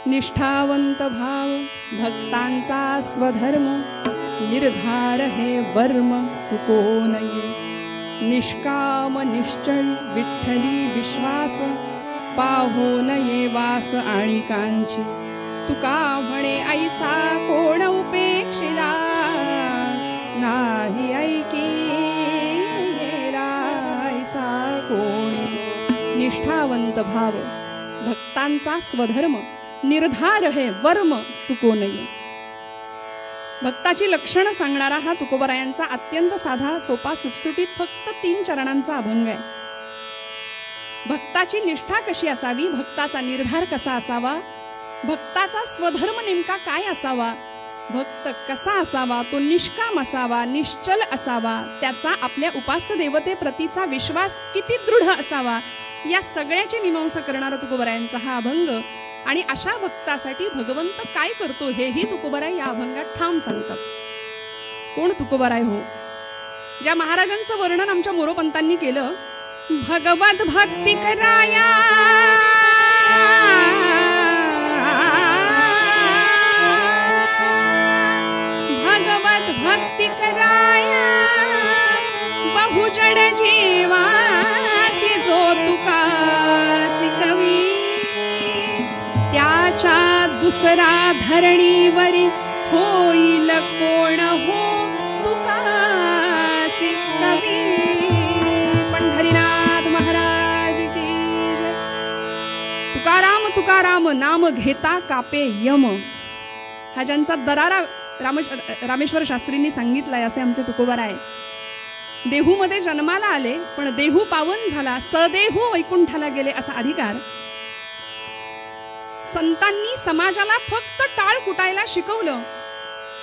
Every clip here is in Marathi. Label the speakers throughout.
Speaker 1: निष्ठावंत भाव भक्तांचा स्वधर्म, निर्धार हे वर्म चुको नये। निष्काम निश्चळी विठ्ठली विश्वास, पाहो नये वास आणिकांची। तुका म्हणे ऐसा कोण उपेक्षिला, नाही ऐकी ऐसा कोणी। निष्ठावंत भाव भक्तांचा स्वधर्म, निर्धार हे वर्म चुको नये। भक्ताची लक्षणं सांगणारा हा तुकोबरायांचा अत्यंत साधा सोपा सुटसुटीत फक्त 3 चरणांचा अभंग आहे। भक्ताची निष्ठा कशी असावी, भक्ताचा निर्धार कसा असावा, भक्ताचा स्वधर्म नेमका काय असावा, भक्त कसा असावा, तो निष्काम असावा, निश्चल असावा, त्याचा आपल्या उपास्य देवतेप्रतीचा विश्वास किती दृढ असावा, या सगळ्याची मीमांसा करणारा तुकोबरायांचा हा अभंग। आणि अशा भक्तासाठी भगवंत काय करतो हेही तुकोबराय या अभंगात ठाम सांगतात। कोण तुकोबराय हो? ज्या महाराजांचं वर्णन आमच्या मोरोपंतांनी केलं, भगवत भक्ती कराया भगवत भक्ती कराया, बहुजड जीवासी जो तुकासी कवी, त्याच्या दुसरा धरणीवरी होईल कोण हो तुकासी कवी। पंढरीनाथ महाराज की जय। तुकाराम तुकाराम नाम घेता कापे यम, हा ज्यांचा दरारा रामेश्वर शास्त्रींनी सांगितलाय असे आमचे तुकोबराय। देहूमध्ये जन्माला आले पण देहू पावन झाला, सदेहू वैकुंठाला गेले असा अधिकार संतांनी समाजाला फक्त टाळ कुटायला शिकवलं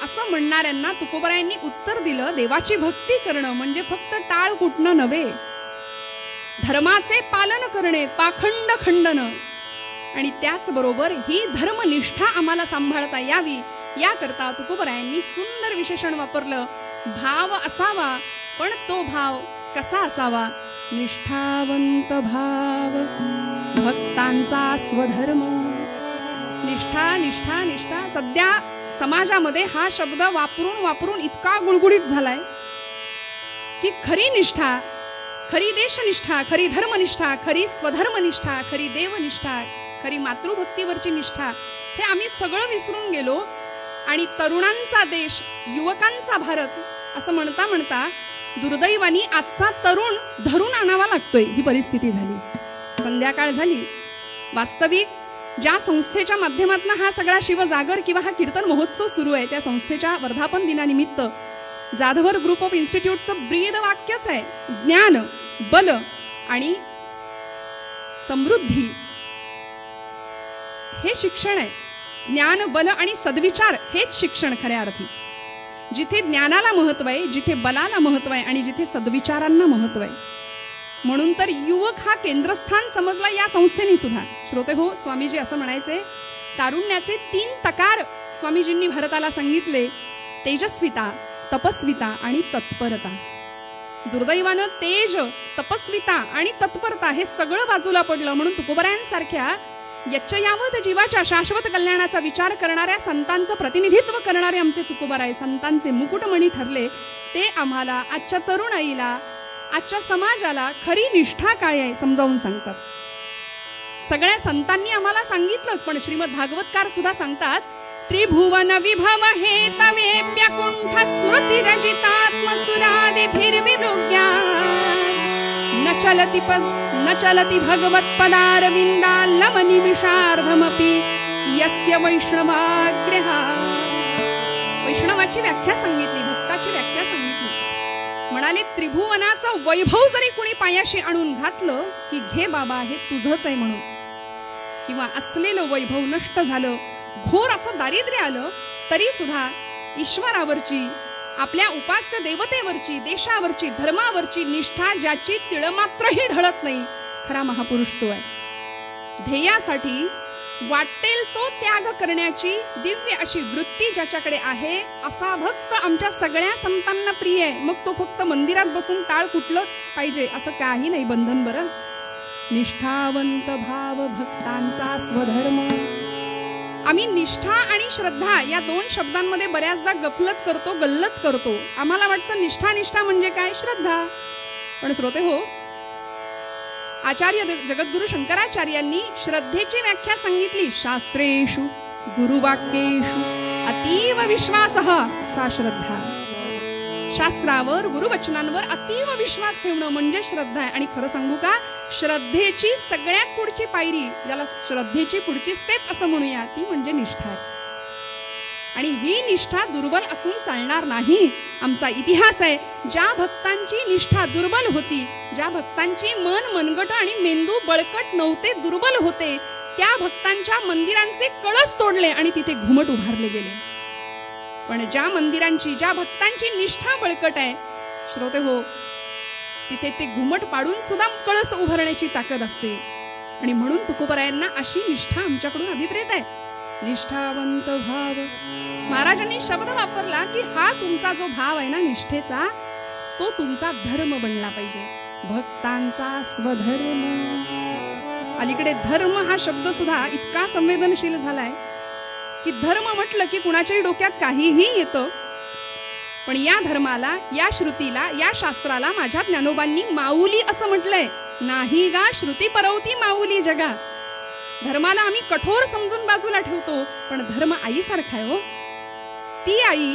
Speaker 1: असं म्हणणाऱ्यांना तुकोबरायांनी उत्तर दिलं, देवाची भक्ती करणं म्हणजे फक्त टाळ कुटणं नव्हे, धर्माचे पालन करणे, पाखंड खंडन, आणि त्याचबरोबर ही धर्मनिष्ठा आम्हाला सांभाळता यावी याकरता तुकोबरायांनी सुंदर विशेषण वापरलं। भाव असावा, पण तो भाव कसा असावा? निष्ठावंत भाव भक्तांचा स्वधर्म। निष्ठा निष्ठा निष्ठा सध्या समाजामध्ये हा शब्द वापरून वापरून इतका गुळगुळीत झालाय की खरी निष्ठा, खरी देशनिष्ठा, खरी धर्मनिष्ठा, खरी स्वधर्मनिष्ठा, खरी देवनिष्ठा, खरी मातृभक्तीवरची निष्ठा हे आम्ही सगळं विसरून गेलो। आणि तरुणांचा देश, युवकांचा भारत असं म्हणता म्हणता दुर्दैवानी आजचा तरुण धरून आणावा लागतोय ही परिस्थिती झाली। संध्याकाळ झाली। वास्तविक ज्या संस्थेच्या माध्यमातून हा सगळा शिवजागर किंवा हा कीर्तन महोत्सव सुरू आहे, त्या संस्थेच्या वर्धापन दिनानिमित्त जाधवर ग्रुप ऑफ इन्स्टिट्यूटचं ब्रीद वाक्यच आहे, ज्ञान बल आणि समृद्धी हे शिक्षण आहे। ज्ञान बल आणि सद्विचार हेच शिक्षण खऱ्या अर्थी। जिथे ज्ञानाला महत्व आहे, जिथे बलाला महत्व आहे आणि जिथे सद्विचारांना महत्व आहे, म्हणून तर युवक हा केंद्रस्थान समजला या संस्थेने सुद्धा। श्रोते हो, स्वामीजी असं म्हणायचे, तारुण्याचे 3 तकार स्वामीजींनी भारताला सांगितले, तेजस्विता, तपस्विता आणि तत्परता। दुर्दैवानं तेज, तपस्विता आणि तत्परता हे सगळं बाजूला पडलं, म्हणून तुकोबरायांसारख्या यच्चयावत जीवाच्या शाश्वत कल्याणाचा विचार करणाऱ्या संतांचं प्रतिनिधित्व करणारे आमचे तुकोबराय संतांचे मुकुटमणी ठरले। ते आम्हाला, आजच्या तरुणाईला, आजच्या समाजाला खरी निष्ठा काय आहे समजावून सांगतात। सगळ्या संतांनी आम्हाला सांगितलंच, पण श्रीमद भागवतकार सुद्धा सांगतात, त्रिभुवन विभव हे तवे प्यकुंठ स्मृती रचितात्मसुरादिभिर्विरुग्या, न चलति भगवत पदारविंदा लमनिमिषार्धमपि यस्य वैष्णवाग्रहा। वैष्णवाची व्याख्या सांगितली, भक्ताची व्याख्या सांगितली। म्हणाले, त्रिभुवनाचं वैभव जरी कुणी पायाशी आणून घातलं की घे बाबा हे तुझंच आहे म्हणून, किंवा असलेलं वैभव नष्ट झालं, घोर असं दारिद्र्य आलं, तरी सुद्धा ईश्वरावरची, आपल्या उपास्य देवतेवरची, देशावरची, धर्मावरची निष्ठा ज्याची तिळमात्रही ढळत नाही, खरा महापुरुष तो आहे। ध्येयासाठी वाटेल तो त्याग करण्याची दिव्य अशी वृत्ती ज्याच्याकडे आहे, असा भक्त आमच्या सगळ्या संतांना प्रिय आहे। मग तो फक्त मंदिरात बसून टाळ कुठलंच पाहिजे असं काही नाही बंधन बरं। निष्ठावंत भाव भक्तांचा स्वधर्म, आम्ही निष्ठा आणि श्रद्धा या दोन शब्दांमध्ये बऱ्याचदा गफलत करतो, गल्लत करतो. आम्हाला वाटतं निष्ठा निष्ठा म्हणजे काय, श्रद्धा. पण श्रोते हो, आचार्य जगद्गुरु शंकराचार्यांनी श्रद्धेची व्याख्या सांगितली. शास्त्रेषु गुरुवाक्येषु अतीव विश्वासः सा श्रद्धा. शास्त्रावर, गुरुवचनांवर अतीव विश्वास ठेवणं म्हणजे श्रद्धा आहे. आणि खरं सांगू का, श्रद्धेची सगळ्यात पुढची पायरी, ज्याला श्रद्धेची पुढची स्टेप असं म्हणूया, ती म्हणजे निष्ठा आहे. आणि ही निष्ठा दुर्बल असून चालणार नाही. आमचा इतिहास आहे, ज्या भक्तांची निष्ठा दुर्बल होती, ज्या भक्तांची मन मनगट आणि मेंदू बळकट नव्हते, दुर्बल होते, त्या भक्तांच्या मंदिरांचे कळस तोडले आणि तिथे घुमट उभारले गेले. पण ज्या मंदिरांची, ज्या भक्तांची निष्ठा बळकट आहे, श्रोते हो, तिथे ते घुमट पाडून सुद्धा कळस उभारण्याची ताकद असते. आणि म्हणून तुकोबरायांना अशी निष्ठा आमच्याकडून अभिप्रेत आहे. निष्ठावंत भाव. महाराजांनी शब्द वापरला की हा तुमचा जो भाव आहे ना निष्ठेचा, तो तुमचा धर्म बनला पाहिजे, भक्तांचा स्वधर्म. अलीकडे धर्म हा शब्द सुद्धा इतका संवेदनशील झालाय की धर्म म्हटलं की कुणाच्याही डोक्यात काहीही येतं. पण या धर्माला, या श्रुतीला, या शास्त्राला माझ्या ज्ञानोबांनी माऊली असं म्हटलंय. नाही गा श्रुती परवती माऊली जगा. धर्माला आम्ही कठोर समजून बाजूला ठेवतो, पण धर्म आईसारखा आहे हो. ती आई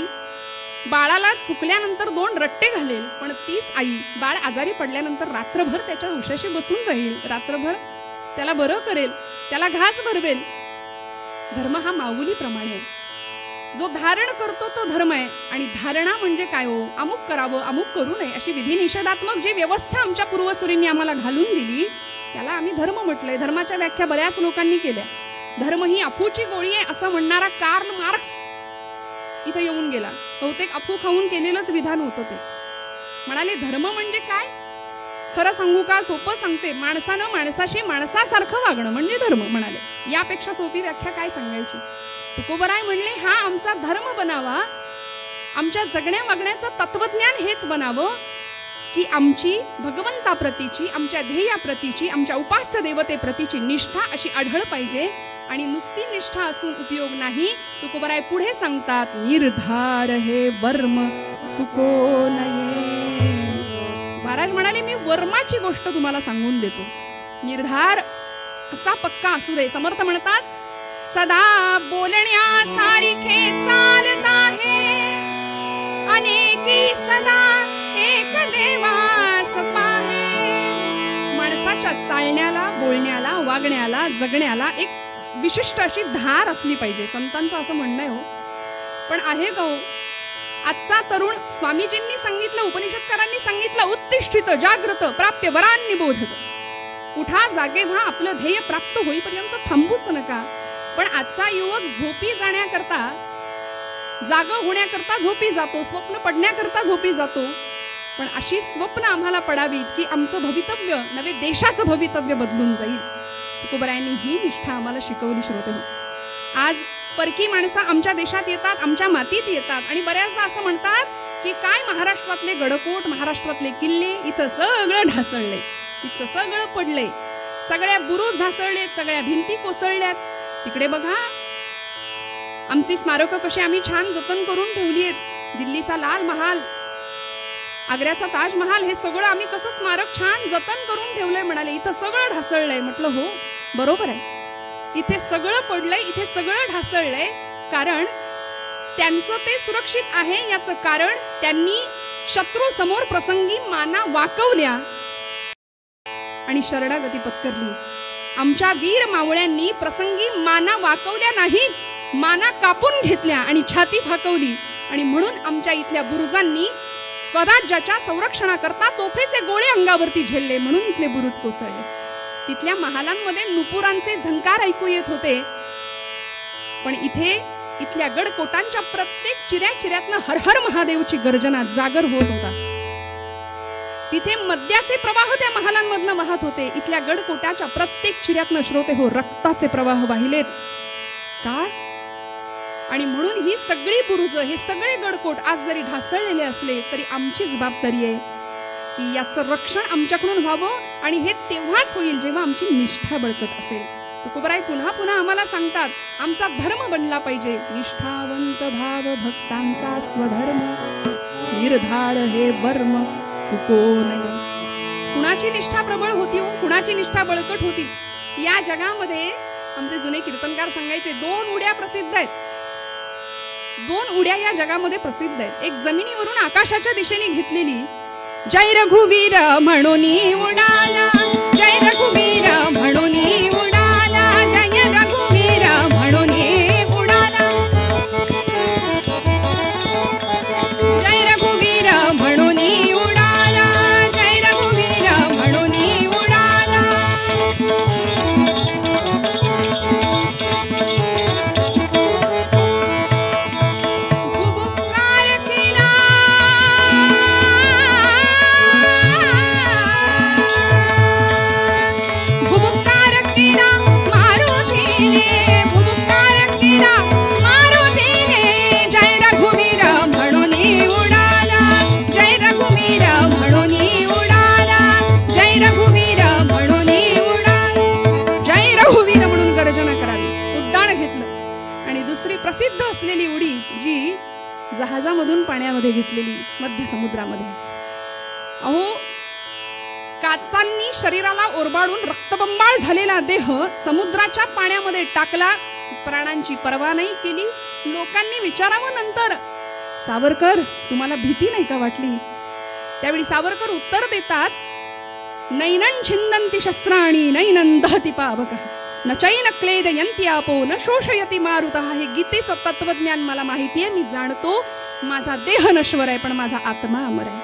Speaker 1: बाळाला चुकल्यानंतर 2 रट्टे घालेल, पण तीच आई बाळ आजारी पडल्यानंतर रात्रभर त्याच्या उशाशी बसून राहील, रात्रभर त्याला बरं करेल, त्याला घास भरवेल. धर्म हा माऊली प्रमाणे आहे. जो धारण करतो तो धर्म आहे. आणि धारणा म्हणजे काय हो, अमुक करावं अमुक करू नये अशी विधी निषेधात्मक जी व्यवस्था आमच्या पूर्वसुरींनी आम्हाला घालून दिली, त्याला आम्ही धर्म म्हटलंय. धर्माच्या व्याख्या बऱ्याच लोकांनी केल्या. धर्म ही अफूची गोळी आहे असं म्हणणारा कार्ल मार्क्स इथे येऊन गेला. बहुतेक अफू खाऊन केलेलंच विधान होतं ते. म्हणाले धर्म म्हणजे काय. खरं सांगू का, सोपं सांगते, माणसानं माणसाशी माणसासारखं वागणं म्हणजे धर्म. म्हणाले यापेक्षा सोपी व्याख्या काय सांगायची. तुकोबराय म्हणले हा आमचा धर्म बनावा, आमच्या जगण्या वागण्याचं तत्वज्ञान हेच बनावं की आमची भगवंताप्रतीची, आमच्या ध्येयाप्रतीची, आमच्या उपास्य देवतेप्रतीची निष्ठा अशी आढळ पाहिजे. आणि नुसती निष्ठा असून उपयोग नाही. तुकोबराय पुढे सांगतात, निर्धार हे वर्म सुको नये. महाराज म्हणाले मी वर्माची गोष्ट तुम्हाला सांगून देतो. निर्धार असा पक्का असू दे. समर्थ म्हणतात, सदा बोलण्या सारिखे चालत आहे, अनेकी सदा एक देवास पाहे. माणसाच्या चालण्याला, बोलण्याला, वागण्याला, जगण्याला एक विशिष्ट अशी धार असली पाहिजे. संतांचं असं म्हणणं आहे हो. पण आहे का हो. आजचा तरुण, स्वामीजींनी सांगितलं, उपनिषदकारांनी सांगितलं, उत्तिष्ठित जागृत प्राप्य वरांनी बोधत. उठा, जागे व्हा, आपलं ध्येय प्राप्त होईपर्यंत थांबूच नका. पण आजचा युवक झोपी जाण्याकरता, जागं होण्याकरता झोपी जातो, स्वप्न पडण्याकरता झोपी जातो. पण अशी स्वप्न आम्हाला पडावीत की आमचं भवितव्य नवे देशाचं भवितव्य बदलून जाईल. तुकोबरायांनी ही निष्ठा आम्हाला शिकवली. श्रोते हो, आज परकी माणसं आमच्या देशात येतात, आमच्या मातीत येतात आणि बऱ्याचदा असं म्हणतात की काय महाराष्ट्रातले गडकोट, महाराष्ट्रातले किल्ले, इथं सगळं ढासळले, इथं सगळं पडले, सगळ्या बुरुज ढासळलेत, सगळ्या भिंती कोसळल्यात. तिकडे बघा आमची स्मारकं कशी आम्ही छान जतन करून ठेवली आहेत. दिल्लीचा लाल महाल, आग्र्याचा ताजमहाल, हे सगळं आम्ही कसं स्मारक छान जतन करून ठेवलंय. म्हणाले इथं सगळं ढासळलंय. म्हटलं हो बरोबर आहे, इथे सगळं पडलंय, इथे सगळं ढासळलंय. कारण त्यांचं ते सुरक्षित आहे याचं कारण त्यांनी शत्रू समोर प्रसंगी माना वाकवल्या आणि शरणागती पत्करली. आमच्या वीर मावळ्यांनी प्रसंगी माना वाकवल्या नाहीत, माना कापून घेतल्या आणि छाती फाकवली. आणि म्हणून आमच्या इथल्या बुरुजांनी स्वराज्याच्या संरक्षणाकरता तोफेचे गोळे अंगावरती झेलले, म्हणून इथले बुरुज कोसळले. तिथल्या महालांमध्ये नुपुरांचे झंकार ऐकू येत होते. पण इथे इथल्या गडकोटांच्या प्रत्येक चिऱ्याचिऱ्यातनं हर हर महादेवची गर्जना जागर होत होता. तिथे मद्याचे प्रवाह त्या महालांमधनं वाहत होते. इथल्या गडकोटाच्या प्रत्येक चिऱ्यातनं श्रोते हो रक्ताचे प्रवाह वाहिलेत. का? आणि म्हणून ही सगळी बुरुज, हे सगळे गडकोट आज जरी ढासळलेले असले तरी आमची जबाबदारी आहे की याचं रक्षण आमच्याकडून व्हावं. आणि हे तेव्हाच होईल जेव्हा आमची निष्ठा बळकट असेल. तुकोबराय पुन्हा पुन्हा आम्हाला सांगतात, आमचा धर्म बनला पाहिजे. निष्ठावंत भाव भक्तांचा स्वधर्म, निर्धार हे वर्म चुको नये. कुणाची निष्ठा प्रबळ होती हो, कुणाची निष्ठा बळकट होती. या जगामध्ये आमचे जुने कीर्तनकार सांगायचे, 2 उड्या प्रसिद्ध आहेत. 2 उड्या या जगामध्ये प्रसिद्ध आहेत. एक जमिनीवरून आकाशाच्या दिशेने घेतलेली, जय रघुवीर म्हणून उडाला, जय रघुवीर म्हणून उडाला, जय रघुवीर म्हणून उडाला, जय रघुवीर म्हणून उडाला, जय रघुवीर म्हणून उडाला. भुभुकार केला, भुभुकार केला मारुतीने, भुभुकार केला मारुतीने, जय रघुवीर म्हणून उडाला, जय रघुवीर म्हणून उडाला, जय रघुवीर म्हणून उडाला. जय रघुवीर म्हणून गर्जना करावी, उड्डाण घेतलं. आणि दुसरी प्रसिद्ध असलेली उडी जी जहाजामधून पाण्यामध्ये घेतलेली, मध्य समुद्रामध्ये. अहो, काचांनी शरीराला ओरबाडून रक्तबंबाळ झालेला देह समुद्राच्या पाण्यामध्ये टाकला, प्राणांची पर्वा नाही केली. लोकांनी विचारावं नंतर, सावरकर तुम्हाला भीती नाही का वाटली? त्यावेळी सावरकर उत्तर देतात, नैनं छिंदन्ति शस्त्राणि नैनं दहति पावकः, न चैन क्लेदयन्ति आपो न शोषयति मारुतः. हे गीतेचं तत्वज्ञान मला माहिती आहे, मी जाणतो. माझा देह नश्वर आहे पण माझा आत्मा अमर आहे.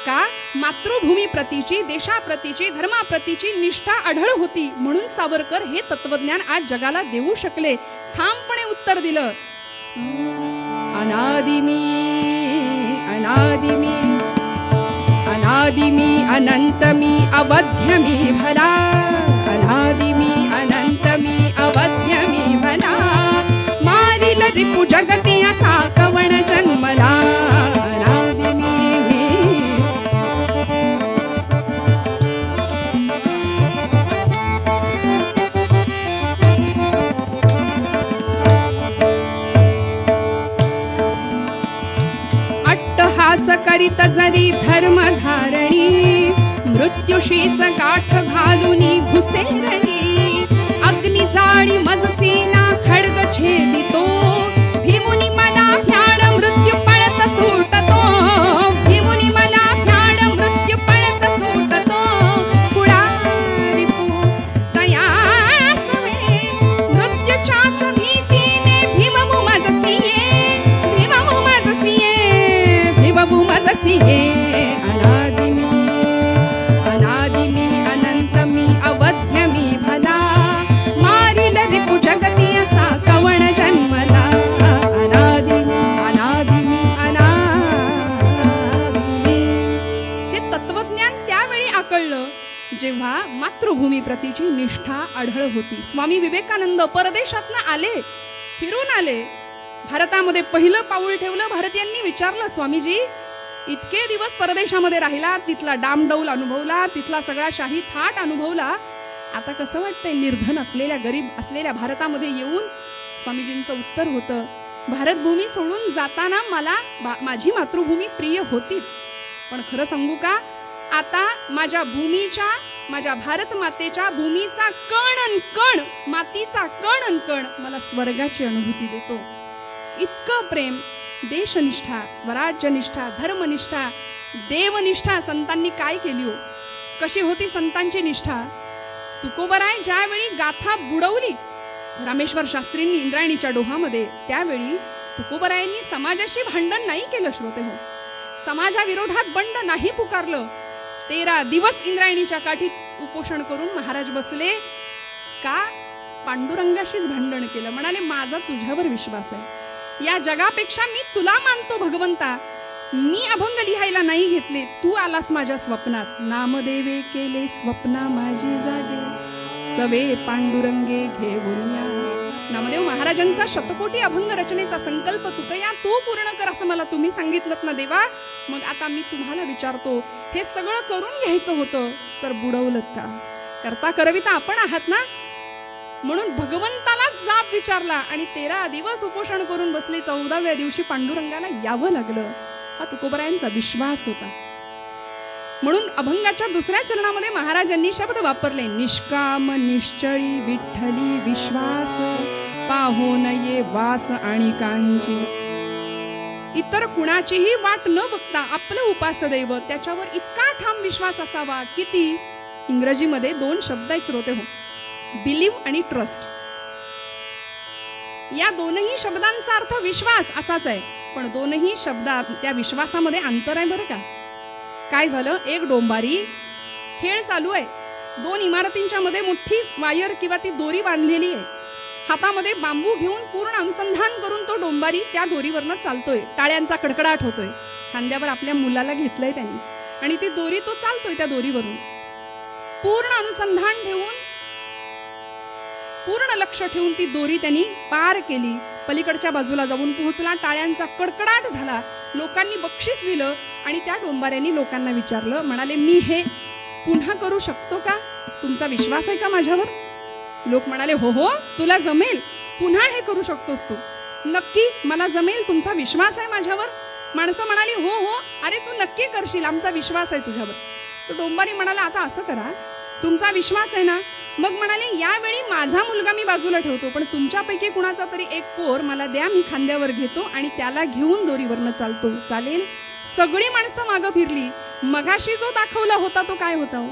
Speaker 1: का? मातृभूमी प्रतीची, देशाप्रतीची, धर्माप्रतीची निष्ठा आढळ होती. म्हणून सावरकर हे तत्वज्ञान आज जगाला देऊ शकले. ठामपणे उत्तर दिलं, अनादिमी अनादिमी अनादिमी अनंतमी अवध्यमी भला, अनादिमी अनंतमी अवध्यमी भला, मारिल रिपु जगती असा कवण जन्मला. अनादिमी अट्टहास करीत जरी धर्म धारणी, मृत्युशीच काठ घालुनी घुसेरणी, अग्नि जाळी मजसीना खड्ग छेदितो, भीमुनी मला भ्याड मृत्यू पळत सुटतो, भीमुनी मला भ्याड मृत्यू पळत सुटतो. पुढारिपू तयासवे मृत्यूच्याच भीतीने भीममु मजसिये, भीममु मजसिये, भीममु मजसिये. अनादिमी अनादिमी अनंतमी अवध्यमी भला, मारिल रिपु जगती असा कवण जन्मला. अनादिमी अनादिमी अनादिमी. हे तत्वज्ञान त्यावेळी आकळलं जेव्हा मातृभूमी प्रतीची निष्ठा आढळ होती. स्वामी विवेकानंद परदेशातनं आले, फिरून आले, भारतामध्ये पहिलं पाऊल ठेवलं. भारतीयांनी विचारलं, स्वामीजी इतके दिवस परदेशामध्ये राहिला, तिथला डामडौल अनुभवला, तिथला सगळा शाही थाट अनुभवला, आता कसं वाटतंय निर्धन असलेल्या गरीब असलेल्या भारतामध्ये येऊन? स्वामीजींचं उत्तर होतं, भारतभूमी सोडून जाताना मला माझी मातृभूमी प्रिय होतीच, पण खरं सांगू का, आता माझ्या भूमीच्या, माझ्या भारत मातेच्या भूमीचा कण अन कण, मातीचा कण अन कण मला स्वर्गाची अनुभूती देतो. इतकं प्रेम, देशनिष्ठा, स्वराज्यनिष्ठा, धर्मनिष्ठा, देवनिष्ठा संतांनी काय केली हो? कशी होती संतांची निष्ठा? तुकोबराय ज्यावेळी गाथा बुडवली रामेश्वर शास्त्रींनी इंद्रायणीच्या डोहामध्ये, त्यावेळी तुकोबरायांनी समाजाशी भांडण नाही केलं श्रोते हो, समाजाविरोधात बंड नाही पुकारलं. 13 दिवस इंद्रायणीच्या काठीत उपोषण करून महाराज बसले. का? पांडुरंगाशीच भांडण केलं. म्हणाले, माझा तुझ्यावर विश्वास आहे, या जगापेक्षा मी तुला मानतो भगवंता, मी अभंग लिहायला नाही घेतले, तू आलास माझ्या स्वप्नात. नामदेवे केले स्वप्ना माझी जागे, सवे पांडुरंगे घेऊन या. नामदेव महाराजांचा शतकोटी अभंग रचनेचा संकल्प तुकया तू पूर्ण कर असं मला तुम्ही सांगितलं ना देवा. मग आता मी तुम्हाला विचारतो, हे सगळं करून घ्यायचं होतं तर बुडवलत का? करता करविता आपण आहात ना. म्हणून भगवंतालाच जाप विचारला आणि 13 दिवस उपोषण करून बसले. 14व्या दिवशी पांडुरंगाला यावं लागलं. हा तुकोबरायांचा विश्वास होता. म्हणून अभंगाच्या दुसऱ्या चरणामध्ये महाराजांनी शब्द वापरले, निष्काम निश्चळी विठ्ठली विश्वास, पाहून ये वास आणि कांची. इतर कुणाचीही वाट न बघता आपलं उपासदैव त्याच्यावर इतका ठाम विश्वास असावा. किती? इंग्रजीमध्ये 2 शब्द आहेत श्रोते हो, बिलीव्ह आणि ट्रस्ट. या दोनही शब्दांचा अर्थ विश्वास असाच आहे, पण दोनही शब्दात त्या विश्वासामध्ये अंतर आहे बरं का. काय झालं, एक डोंबारी, खेळ चालू आहे, 2 इमारतींच्या मध्ये मोठी वायर किंवा ती दोरी बांधलेली आहे, हातामध्ये बांबू घेऊन पूर्ण अनुसंधान करून तो डोंबारी त्या दोरीवरनं चालतोय, टाळ्यांचा कडकडाट होतोय, खांद्यावर आपल्या मुलाला घेतलंय त्यांनी आणि ती दोरी तो चालतोय. त्या दोरीवरून पूर्ण अनुसंधान ठेवून, पूर्ण लक्ष ठेवून ती दोरी त्यांनी पार केली, पलीकडच्या बाजूला जाऊन पोहोचला, टाळ्यांचा कडकडाट झाला, लोकांनी बक्षीस दिलं आणि त्या डोंबाऱ्यांनी लोकांना विचारलं, म्हणाले मी हे पुन्हा करू शकतो का, तुमचा विश्वास आहे का माझ्यावर? लोक म्हणाले हो हो तुला जमेल, पुन्हा हे करू शकतोस तू, नक्की मला जमेल, तुमचा विश्वास आहे माझ्यावर? माणसं म्हणाली हो हो अरे तू नक्की करशील, आमचा विश्वास आहे तुझ्यावर. तो डोंबारी म्हणाला आता असं करा, तुमचा विश्वास आहे ना, मग म्हणाले यावेळी माझा मुलगा मी बाजूला ठेवतो, पण तुमच्यापैकी कुणाचा तरी एक पोर मला द्या, मी खांद्यावर घेतो आणि त्याला घेऊन दोरीवरनं चालतो, चालेल? सगळी माणसं मागं फिरली. मगाशी जो दाखवला होता तो काय होता हो?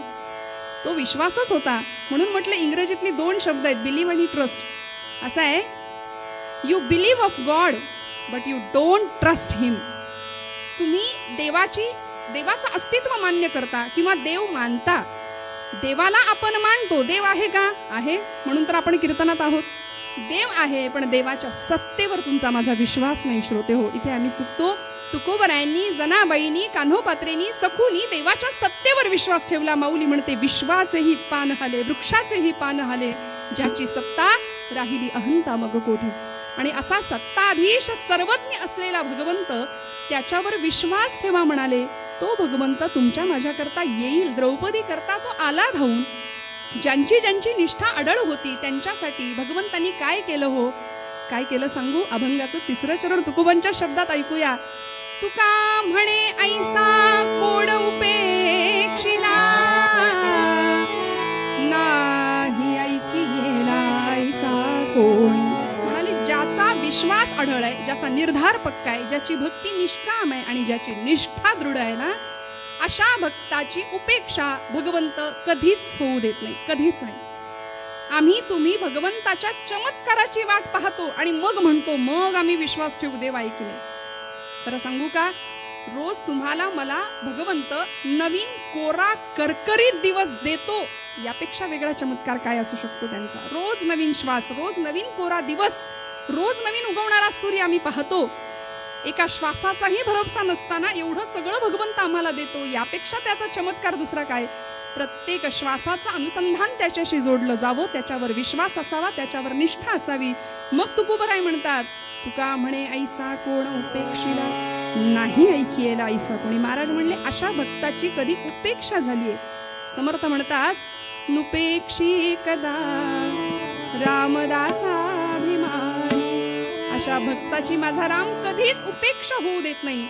Speaker 1: तो विश्वासच होता. म्हणून म्हटलं इंग्रजीतली 2 शब्द आहेत, बिलीव्ह आणि ट्रस्ट. असं आहे, you believe of God but you don't trust him. तुम्ही देवाचं अस्तित्व मान्य करता किंवा देव मानता, देवाला आपण मानतो, देव आहे का? आहे, म्हणून तर आपण कीर्तनात आहोत. देव आहे, पण देवाच्या सत्तेवर तुमचा माझा विश्वास नाही श्रोते हो. इथे आम्ही चुकतो. तुकोबरायांनी, जनाबाईंनी, कान्होपात्रेंनी, सखूनी देवाच्या सत्तेवर विश्वास ठेवला. माऊली म्हणते विश्वाचेही पान हाले, वृक्षाचेही पान हाले, ज्याची सत्ता राहिली अहंता मग कोठे. आणि असा सत्ताधीश सर्वज्ञ असलेला भगवंत, त्याच्यावर विश्वास ठेवा म्हणाले. तो भगवंत तुमच्या माझ्याकरता येईल. द्रौपदी करता तो आला धावून. ज्यांची ज्यांची निष्ठा अडळ होती त्यांच्यासाठी भगवंतांनी काय केलं हो? काय केलं सांगू? अभंगाचं 3रं चरण तुकोबांच्या शब्दात ऐकूया. तुका म्हणे ऐसा कोण उपेक्षिला, नाही ऐकी गेला ऐसा कोणी. म्हणाले ज्याचा विश्वास अढळ आहे, ज्याचा निर्धार पक्का आहे, ज्याची भक्ती निष्काम आहे आणि ज्याची निष्ठा दृढ आहे ना, अशा भक्ताची उपेक्षा भगवंत कधीच होऊ देत नाही, कधीच नाही. आम्ही तुम्ही भगवंताच्या चमत्काराची वाट पाहतो आणि मग म्हणतो मग आम्ही विश्वास ठेवू, देव ऐकी नाही. खरं सांगू का, रोज तुम्हाला मला भगवंत नवीन कोरा करकरीत दिवस देतो, यापेक्षा वेगळा चमत्कार काय असू शकतो त्यांचा? रोज नवीन श्वास, रोज नवीन कोरा दिवस, रोज नवीन उगवणारा सूर्य आम्ही पाहतो. एका श्वासाचाही भरोसा नसताना एवढं सगळं भगवंत आम्हाला देतो, यापेक्षा त्याचा चमत्कार दुसरा काय? प्रत्येक श्वासाचं अनुसंधान त्याच्याशी जोडलं जावं, त्याच्यावर विश्वास असावा, त्याच्यावर निष्ठा असावी. मग तुकोबराय म्हणतात, तुका म्हणे ऐसा कोण उपेक्षिला, नाही ऐकियेला ऐसा कोणी. महाराज म्हणले अशा भक्ताची कधी उपेक्षा झालीये. समर्थ म्हणतात, नुपेक्षी कदा रामदासाभिमानी. अशा भक्ताची माझा राम कधीच उपेक्षा होऊ देत नाही.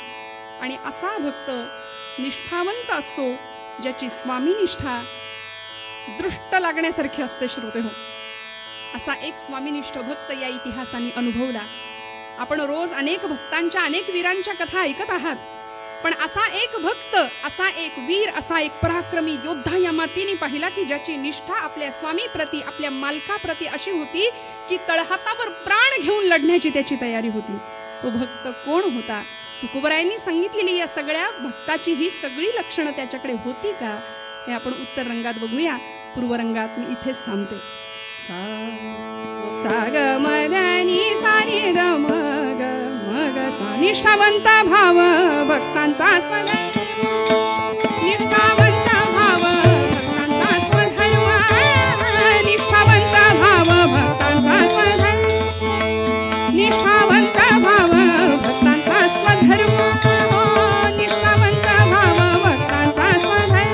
Speaker 1: आणि असा भक्त निष्ठावंत असतो, ज्याची स्वामी निष्ठा दृष्ट लागण्यासारखी असते श्रोते हो. असा एक स्वामीनिष्ठ भक्त या इतिहासाने अनुभवला. आपण रोज अनेक भक्तांच्या, अनेक वीरांच्या कथा ऐकत आहात, पण असा एक भक्त, असा एक वीर, असा एक पराक्रमी योद्धा या मातीने पाहिला की ज्याची निष्ठा आपल्या स्वामी प्रती, आपल्या मालकाप्रती अशी होती की तळहातावर प्राण घेऊन लढण्याची त्याची तयारी होती. तो भक्त कोण होता? तुकोबरायांनी सांगितलेली या सगळ्या भक्ताची ही सगळी लक्षणं त्याच्याकडे होती का, हे आपण उत्तर रंगात बघूया. पूर्वरंगात मी इथेच थांबते. सा ग म ध नि सा नि ध म ग म ग सा. निष्ठावंत भाव भक्तांचा स्वधर्म, निष्ठावंत भाव भक्तांचा स्वधर्म, निष्ठावंत भाव भक्तांचा स्वधर्म, निष्ठावंत भाव भक्तांचा स्वधर्म, हो निष्ठावंत भाव भक्तांचा स्वधर्म.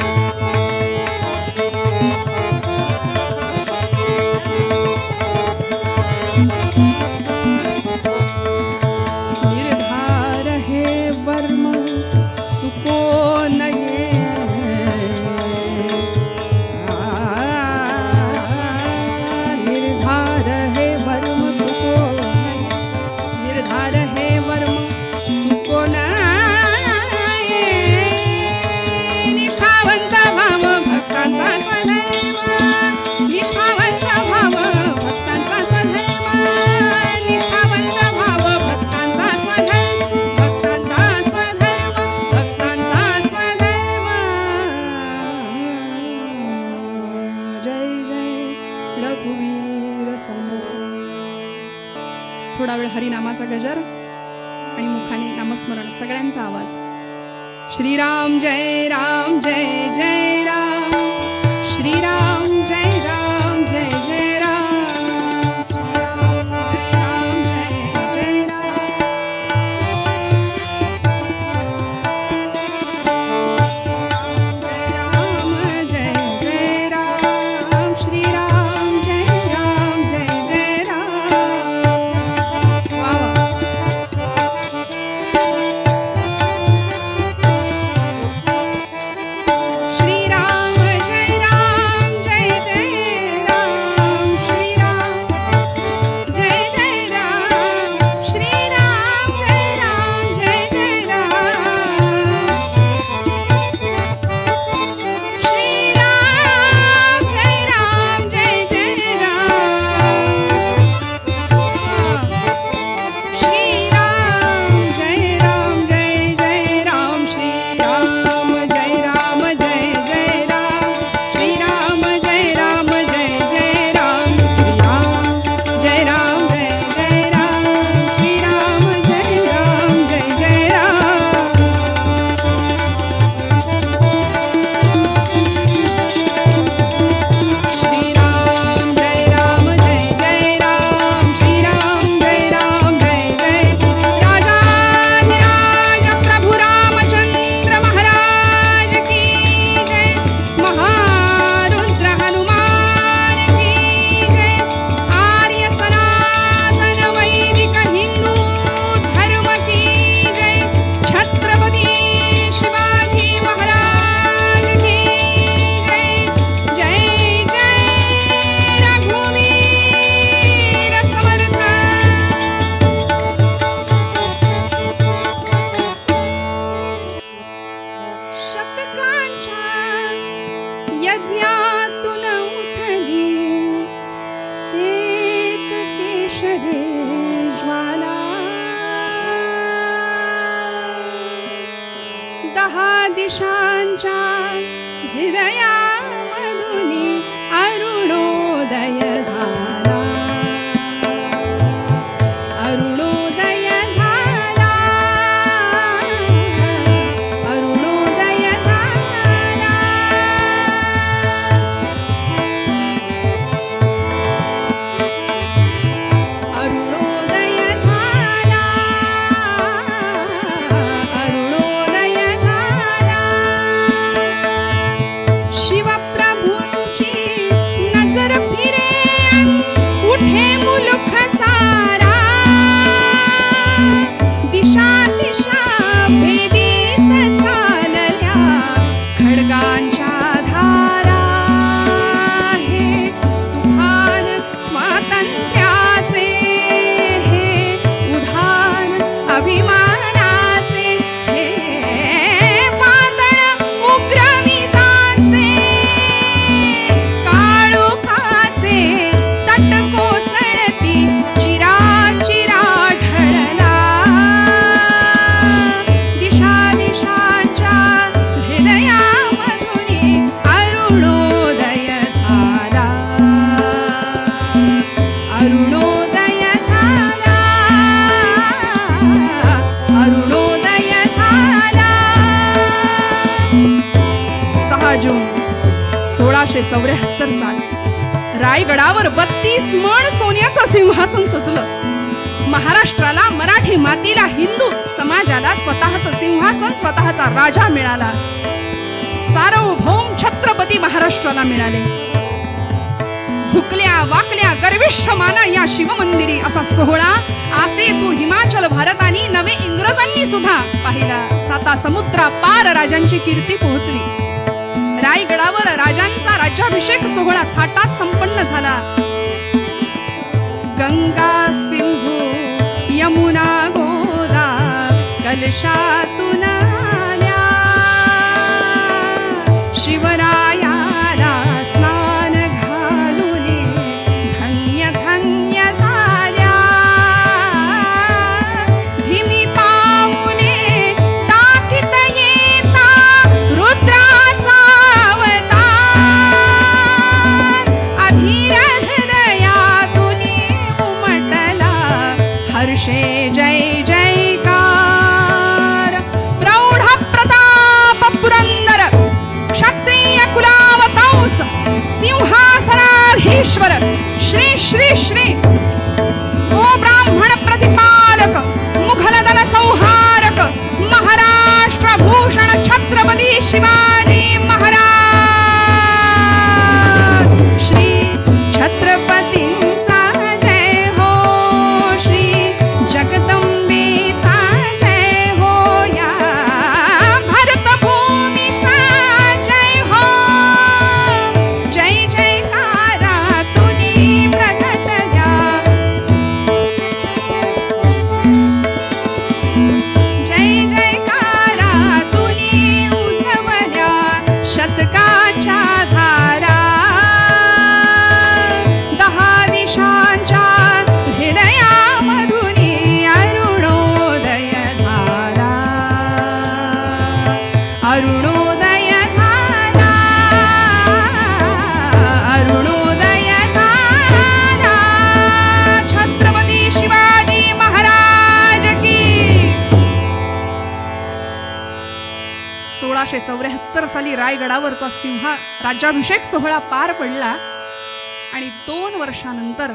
Speaker 1: थोडा वेळ हरिनामाचा गजर आणि मुखाने नामस्मरण, सगळ्यांचा आवाज. श्रीराम जय राम जय जय राम, श्रीराम जय राम जय जय राम, श्रीराम जय राम जय जय राम, श्रीराम जय राम जय जय राम, श्रीराम जय राम जय जय राम. वा वा. श्रीराम जय राम जय जय राम, श्रीराम जय जय राम, श्रीराम जय राम जय जय राम, श्रीराम जय राम जय जय राम, श्रीराम जय राम जय जय राम, श्रीराम जय राम जय जय राम, श्रीराम जय राम जय जय राम, श्रीराम जय राम जय जय राम, श्रीराम जय राम जय जय राम. श्रीराम जय राम जय जय राम, श्रीराम जय राम जय जय. राजाधिराज प्रभु रामचंद्र महाराज की जय, महारुद्र हनुमान की जय, आर्य सनातन वैदिक हिंदू धर्म की जय, छत्रपती शिवाजी महाराज की जय. जय जय रघुवीर समर्थ. शतकांच्या यज्ञातून उठली एक केशरी ज्वाला, 10 दिशांच्या हृदयामधून अरुणोदय झाला, अरुणोदय झाला, अरुणोदय झाला. अरुणोदय झाला, अरुणोदय झाला. शिवप्रभूंची नजर फिरे, उठे मुलुख सारा, दिशा दिशा भेदीत चालल्या खड्गांच्या धारा. हे तुफान स्वातंत्र्याचे, हे उधाण अभिमानाचे, हे पातळ उग्र विजांचे, काळोखाचे तट कोसळती चिरा चिरा ढळला. दिशा दिशांच्या हृदयामधून अरुणोदय झाला, अरुणोदय झाला, अरुणोदय झाला. 6 जून 1674 साली रायगडावर 32 मण सोन्याचं सिंहासन सजलं. महाराष्ट्राला, मराठी मातीला, हिंदू समाजाला स्वतःचं सिंहासन, स्वतःचा राजा मिळाला. सार्वभौम छत्रपती महाराष्ट्राला मिळाले. झुकल्या वाकल्या गर्विष्ठ माना या शिवमंदिरी असा सोहळा आसे तू हिमाचल भारतानी नवे इंग्रजांनी सुद्धा पाहिला. 7 समुद्रा पार राजांची कीर्ती पोहोचली. रायगडावर राजांचा राज्याभिषेक सोहळा थाटात संपन्न झाला. गंगा सिंधू यमुना गोदा कलशातून आल्या, शिवरायाला स्नान घालून धन्य धन्य झाल्या. धिमी पाऊले टाकीत येता रुद्राचा अवतार, अधीर हृदयातून उमटला हर्षे जय जयकार प्रौढ प्रताप पुरंदर क्षत्रिय कुलावतंस सिंहासनाधीश्वर श्री श्री श्री गो ब्राह्मण प्रतिपालक मुघल दल संहारक महाराष्ट्र भूषण छत्रपती शिवाजी महाराज श्री छत्रपतींचा जय हो श्री जगदंबेचा जय हो या भारत भूमीचा जय हो जय जयकारा तुनी प्रगटल्या जय जयकारा तुनी उझवल्या शतकाच्या धारा दहा दिशांच्या हृदयामधुनी अरुणोदय झाला अरुणोदय झाला अरुणोदय झाला छत्रपती शिवाजी महाराज की 1674 साली रायगडावरचा राज्याभिषेक सोहळा पार पडला आणि 2 वर्षानंतर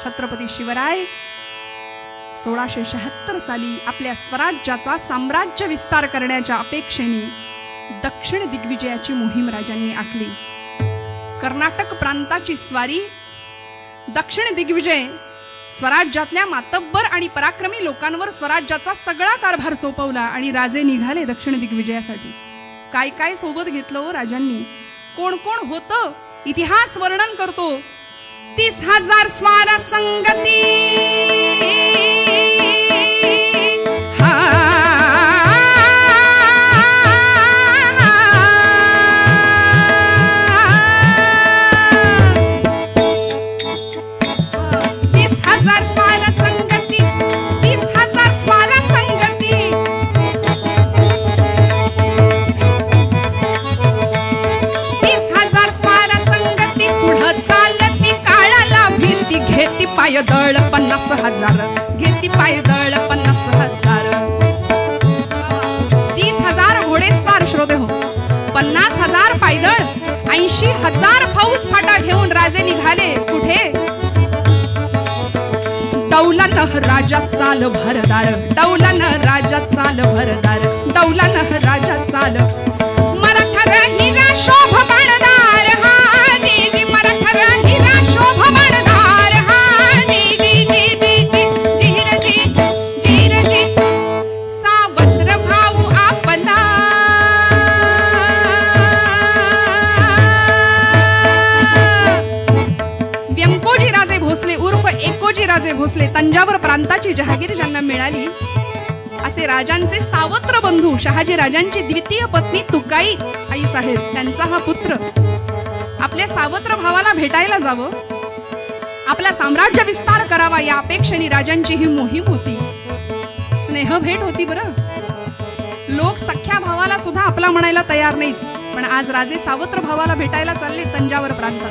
Speaker 1: छत्रपती शिवराय 1676 साली आपल्या स्वराज्याचा साम्राज्य विस्तार करण्याच्या अपेक्षेने दक्षिण दिग्विजयाची मोहीम राजांनी आखली. कर्नाटक प्रांताची स्वारी दक्षिण दिग्विजय स्वराज्यातल्या मातब्बर आणि पराक्रमी लोकांवर स्वराज्याचा सगळा कारभार सोपवला आणि राजे निघाले दक्षिण दिग्विजयासाठी. काय काय सोबत घेतलं हो राजांनी, कोण कोण होतं इतिहास वर्णन करतो. 30,000 स्वार संगती हा 30,000 स्वार संगती 30,000 स्वार संगती 30,000 स्वार संगती पुढं चालती काळाला भीती घेती पायदळ 50,000 घेती पायदळ 50,000 30,000 घोडेस्वार श्रोते हो 50,000 पायदळ 80,000 फौज फाटा घेऊन राजे निघाले. कुठे डौलानं राजात चाल भरदार डौलानं राजात चाल भरदार डौलानं राजात चाल मराठा हिरा शोभ बाणदार हा जी जी मराठा हिरा शोभ बाणदार हा जी जी जी जी जी जीर जी जीर जी सावत्र भाऊ आपला व्यंकोजी राजे भोसले उर्फ एकोजी राजे भोसले तंजावर प्रांताची जहागीर ज्यांना मिळाली असे राजांचे सावत्र बंधू शहाजी राजांची द्वितीय पत्नी तुकाई आई साहेब त्यांचा हा पुत्र आपल्या सावत्र भावाला भेटायला जावं आपला साम्राज्य विस्तार करावा या अपेक्षेने राजांची ही मोहीम होती. स्नेह भेट होती बरं. लोक सख्या भावाला सुद्धा आपला म्हणायला तयार नाहीत पण आज राजे सावत्र भावाला भेटायला चालले तंजावर प्रांतात.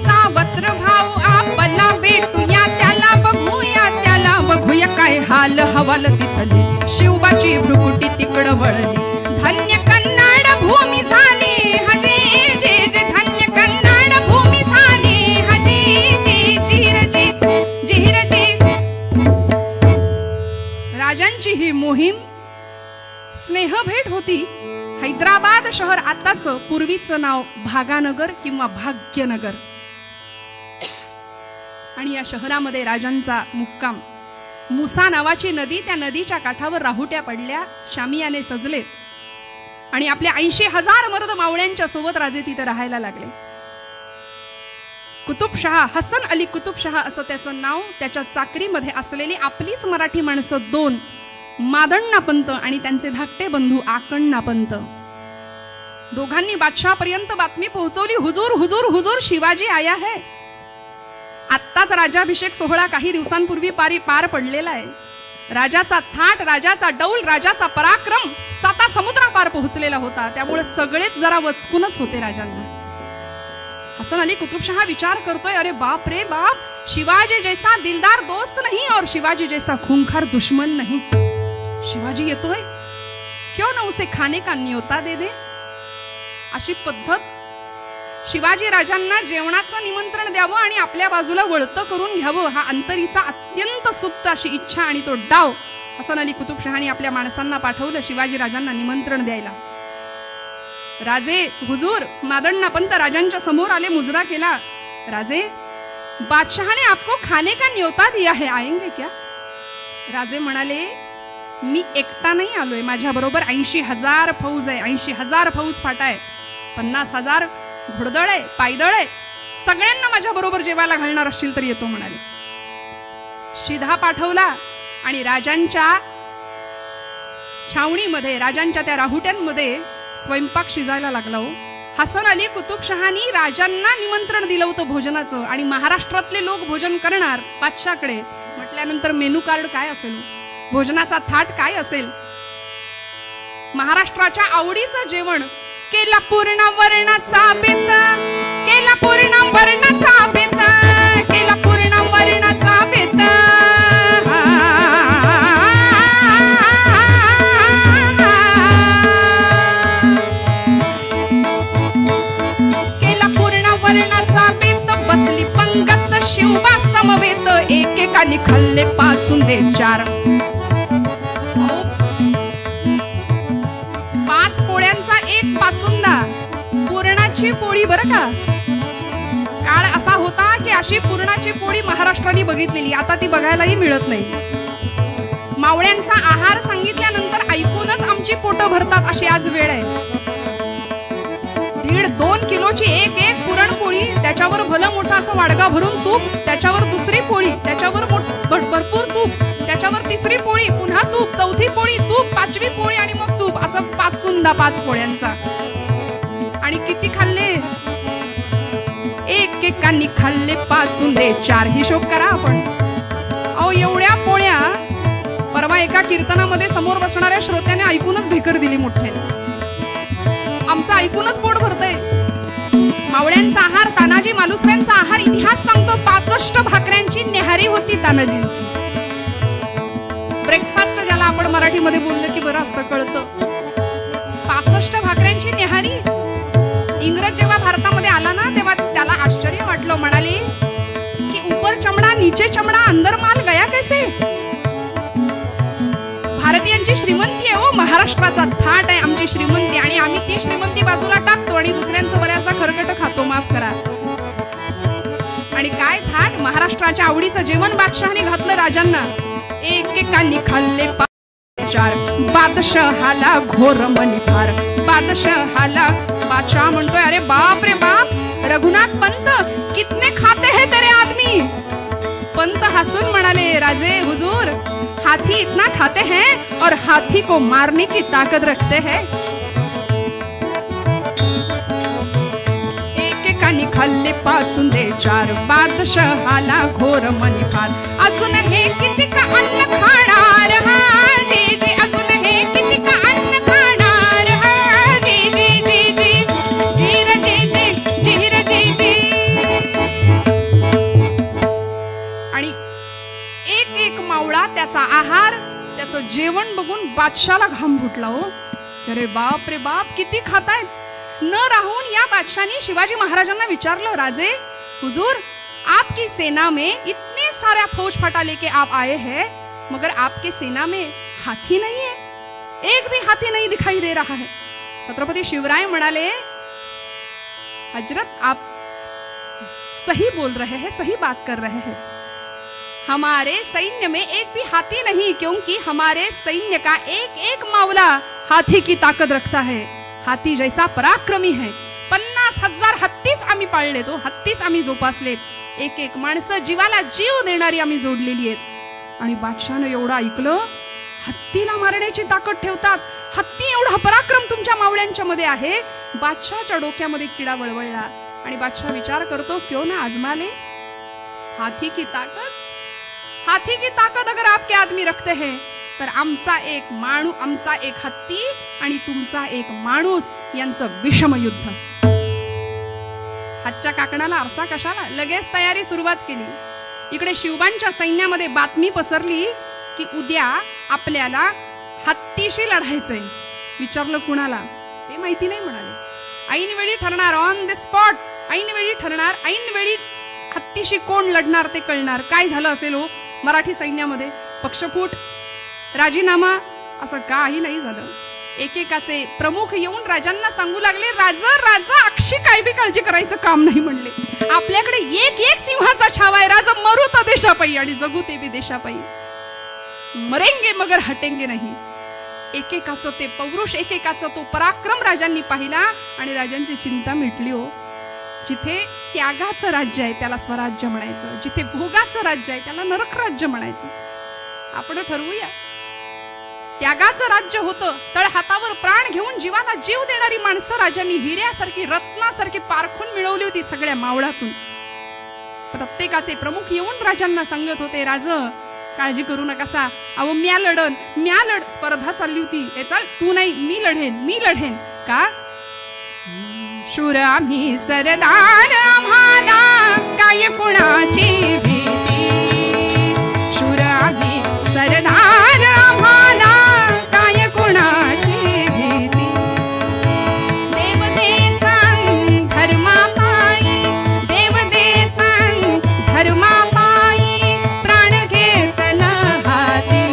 Speaker 1: सावत्र भाऊ आपला भेटूया त्याला बघूया काय हाल हवाल तिथली शिवबाची भ्रुकुटी तिकडं वळली धन्य कन्नाड भूमी झाली हजे जे जे धन्य कन्नाड भूमी झाली हजे जे जीर जे जीर जे राजांची ही मोहीम स्नेहभेट होती. हैदराबाद शहर आताच पूर्वीचं नाव भागानगर किंवा भाग्यनगर आणि या शहरामध्ये राजांचा मुक्काम. मुसा नावाची नदी त्या नदीच्या काठावर राहुट्या पडल्या शामियाने सजले आणि आपल्या 80,000 मर्द मावळ्यांच्या सोबत राजे तिथे राहायला लागले. कुतुबशहा हसन अली कुतुबशहा असं त्याचं नाव. त्याच्या चाकरीमध्ये असलेली आपलीच मराठी माणसं 2 मादण्णापंत आणि त्यांचे धाकटे बंधू आकण्णापंत दोघांनी बादशाहपर्यंत बातमी पोहोचवली हुजूर हुजूर हुजूर शिवाजी आया है. आत्ताच राज्याभिषेक सोहळा काही दिवसांपूर्वी पार पडलेला आहे. राजाचा थाट राजाचा डौल राजाचा पराक्रम 7 समुद्रापार पोहोचलेला होता. त्यामुळे सगळेच जरा वचकूनच होते राजांना. हसन अली कुतुबशाह विचार करतोय, अरे बाप रे बाप, शिवाजी जैसा दिलदार दोस्त नहीं और शिवाजी जैसा खूंखार दुश्मन नहीं। शिवाजी येतोय, क्यों ना उसे खाने का न्योता दे दे। अशी पद्धत शिवाजी राजांना जेवणाचं निमंत्रण द्यावं आणि आपल्या बाजूला वळतं करून घ्यावं, हा अंतरीचा अत्यंत सुप्त अशी इच्छा आणि तो डाव हसन अली कुतुबशहानी आपल्या माणसांना पाठवलं शिवाजी राजांना निमंत्रण द्यायला। राजे हुजूर मादण्णा पंत राजांच्या समोर आले, मुजरा केला, राजे बादशाह ने आपको खाने का न्योता दिया है, आएंगे क्या? राजे म्हणाले, मी एकटा नाही आलोय, माझ्या बरोबर 80,000 फौज आहे, 80,000 फौज फाटा आहे, 50,000 घोडदळ आहे, पायदळ आहे, सगळ्यांना माझ्या बरोबर जेवायला घालणार असशील तर येतो म्हणाले। शिधा पाठवला आणि राजांच्या छावणीमध्ये, राजांच्या त्या राहुट्यांमध्ये स्वयंपाक शिजायला लागला हो। हसन अली कुतुबशहानी राजांना निमंत्रण दिलं होतं भोजनाचं आणि महाराष्ट्रातले लोक भोजन करणार बादशाहकडे म्हटल्यानंतर मेनू कार्ड काय असेल, भोजनाचा थाट काय असेल? महाराष्ट्राच्या आवडीचं जेवण, केला पूर्ण वर्णाचा बेत, केला पूर्ण वर्णाचा बेत, केला पूर्ण वर्णाचा बेत, केला पूर्ण वर्णाचा बेत, बसली पंगत शिवबा समवेत, एकेकाने खाल्ले पाचून दे चार। 5 पोळ्यांचा एक पाचुंदा, पुरणाची पोळी बरं का। काळ असा होता की अशी पुरणाची पोळी महाराष्ट्राने बघितलेली, आता ती बघायलाही मिळत नाही। मावळ्यांचा आहार सांगितल्यानंतर ऐकूनच आमची पोटं भरतात अशी आज वेळ आहे। 1.5-2 किलोची एक पुरणपोळी, त्याच्यावर भलं मोठं असं वाडगा भरून तूप, त्याच्यावर दुसरी पोळी, त्याच्यावर भरपूर तूप, त्याच्यावर तिसरी पोळी, पुन्हा तूप, चौथी पोळी तूप, 5वी पोळी आणि मग तूप, असं पाचुंदा 5 पोळ्यांचा। आणि किती खाल्ले? एकेकांनी खाल्ले पाचुंदे 4, हिशोब करा आपण। अहो एवढ्या पोळ्या परवा एका कीर्तनामध्ये समोर बसणाऱ्या श्रोत्याने ऐकूनच ढेकर दिली मोठ्याने, आमचं ऐकूनच पोट भरतंय। मावळ्यांचा आहार, तानाजी मालुसऱ्यांचा आहार, इतिहास सांगतो 65 भाकऱ्यांची नेहारी होती तानाजींची। ब्रेकफास्ट ज्याला आपण मराठीमध्ये बोललं की बरं असतं, कळतं। 65 भाकऱ्यांची नेहारी। इंग्रज जेव्हा भारतामध्ये आला ना तेव्हा त्याला आश्चर्य वाटलं, म्हणाले की ऊपर चमडा नीचे चमडा अंदर माल गया कैसे? भारतीयांची श्रीमंती आहे हो, महाराष्ट्राचा थाट आहे आमची श्रीमंती, आणि आम्ही ती श्रीमंती बाजूला टाकतो आणि दुसऱ्यांचं बऱ्याचदा खरकट खातो, माफ करा। आणि काय थाट, महाराष्ट्राच्या आवडीचं जेवण बादशहाने घातलं राजांना, एकेकांनी खाल्ले 4, बादशहाला घोर मनी फार, बादशहाला। बादशाह म्हणतोय, अरे बाप रे बाप, रघुनाथ पंत कितने खाते हैं तेरे आदमी? पंत हंसून म्हणाले, राजे हुजूर हाथी इतना खाते हैं और हाथी को मारने की ताकत रखते हैं। एकेकानी खाल्ले पाचुंदे 4, बादशहाला घोर मनी फार, अजून हे किती का अन्न खाणार, जी जी अजून हे किती का अन्न खाणार, जी जी जी जी जीर जी जी जीर जी जी। आणि एक मावळा, त्याचा आहार, त्याचं जेवण बघून बादशाला घाम फुटला हो। अरे बाप रे बाप, किती खातायत? न राहून या बादशाहने शिवाजी महाराजांना विचारलं, राजे हुजूर आपकी सेना में इतने सारा फौज फटा लेके आप आए हैं, मगर आपके सेना में हाथी नहीं है, एक भी हाथी नहीं दिखाई दे रहा है। छत्रपति शिवराय म्हणाले, हजरत आप सही बोल रहे हैं, सही बात कर रहे हैं, हमारे सैन्य में एक भी हाथी नहीं, क्योंकि हमारे सैन्य का एक मावला हाथी की ताकत रखता है, हाथी जैसा पराक्रमी है। 50,000 हत्तीच आम्ही पाळले, तो हत्तीच आम्ही जोपासलेत, एक माणसं जीवाला जीव देणारी आम्ही जोडलेली आहेत। आणि बादशाहनं एवढं ऐकलं, हत्तीला मारण्याची ताकद ठेवतात, हत्ती एवढा पराक्रम तुमच्या मावळ्यांच्या मध्ये आहे। बादशाहच्या डोक्यामध्ये किडा वळवळला आणि बादशाह विचार करतो, क्यों ना आजमा ले, हाथी की ताकत अगर आपके आदमी रखते हैं तर आमचा एक हत्ती आणि तुमचा एक माणूस यांचं विषम युद्ध। हातच्या काकणाला आरसा कशाला, लगेच तयारी सुरुवात केली. इकडे शिवबांच्या सैन्यामध्ये बातमी पसरली की उद्या आपल्याला हत्तीशी लढायचंय. विचारलं कुणाला, ते माहिती नाही म्हणाले. ऐन वेळी ठरणार, ऑन द स्पॉट, ऐन वेळी ठरणार, ऐन वेळी हत्तीशी कोण लढणार ते कळणार. काय झालं असेल हो मराठी सैन्यामध्ये? पक्षफूट, राजीनामा, असं काही नाही झालं. एकेकाचे प्रमुख येऊन राजांना सांगू लागले, राजा राजा अक्षी काय बी काळजी करायचं काम नाही म्हणले. आपल्याकडे एक एक सिंहाचा छावा आहे. राजा मरू तर देशापायी आणि जगू ते बी देशापायी. मरेंगे मगर हटेंगे नाही. एकेकाचं ते पौरुष, एकेकाचा तो पराक्रम राजांनी पाहिला आणि राजांची चिंता मिटली हो. जिथे त्यागाचं राज्य आहे त्याला स्वराज्य म्हणायचं, जिथे भोगाचं राज्य आहे त्याला नरक राज्य म्हणायचं. आपण ठरवूया. त्यागाचं राज्य होतं, तळ हातावर प्राण घेऊन जीवाला जीव देणारी माणसं राजांनी हिऱ्यासारखी रत्नासारखी पारखून मिळवली होती सगळ्या मावळातून. प्रत्येकाचे प्रमुख येऊन राजांना सांगत होते, राज काळजी करू नकासा, अहो म्या लढन, म्या लढ. स्पर्धा चालली होती, हे चाल तू नाही मी लढेन, मी लढेन. का? शूर आम्ही सरदार, आम्हाला काय कुणाची भीती. शूर आम्ही सरदार, आम्हाला काय कुणाची भीती. देवदेसन धर्मापायी, देवदेसन धर्मापायी प्राण घेतला हाती.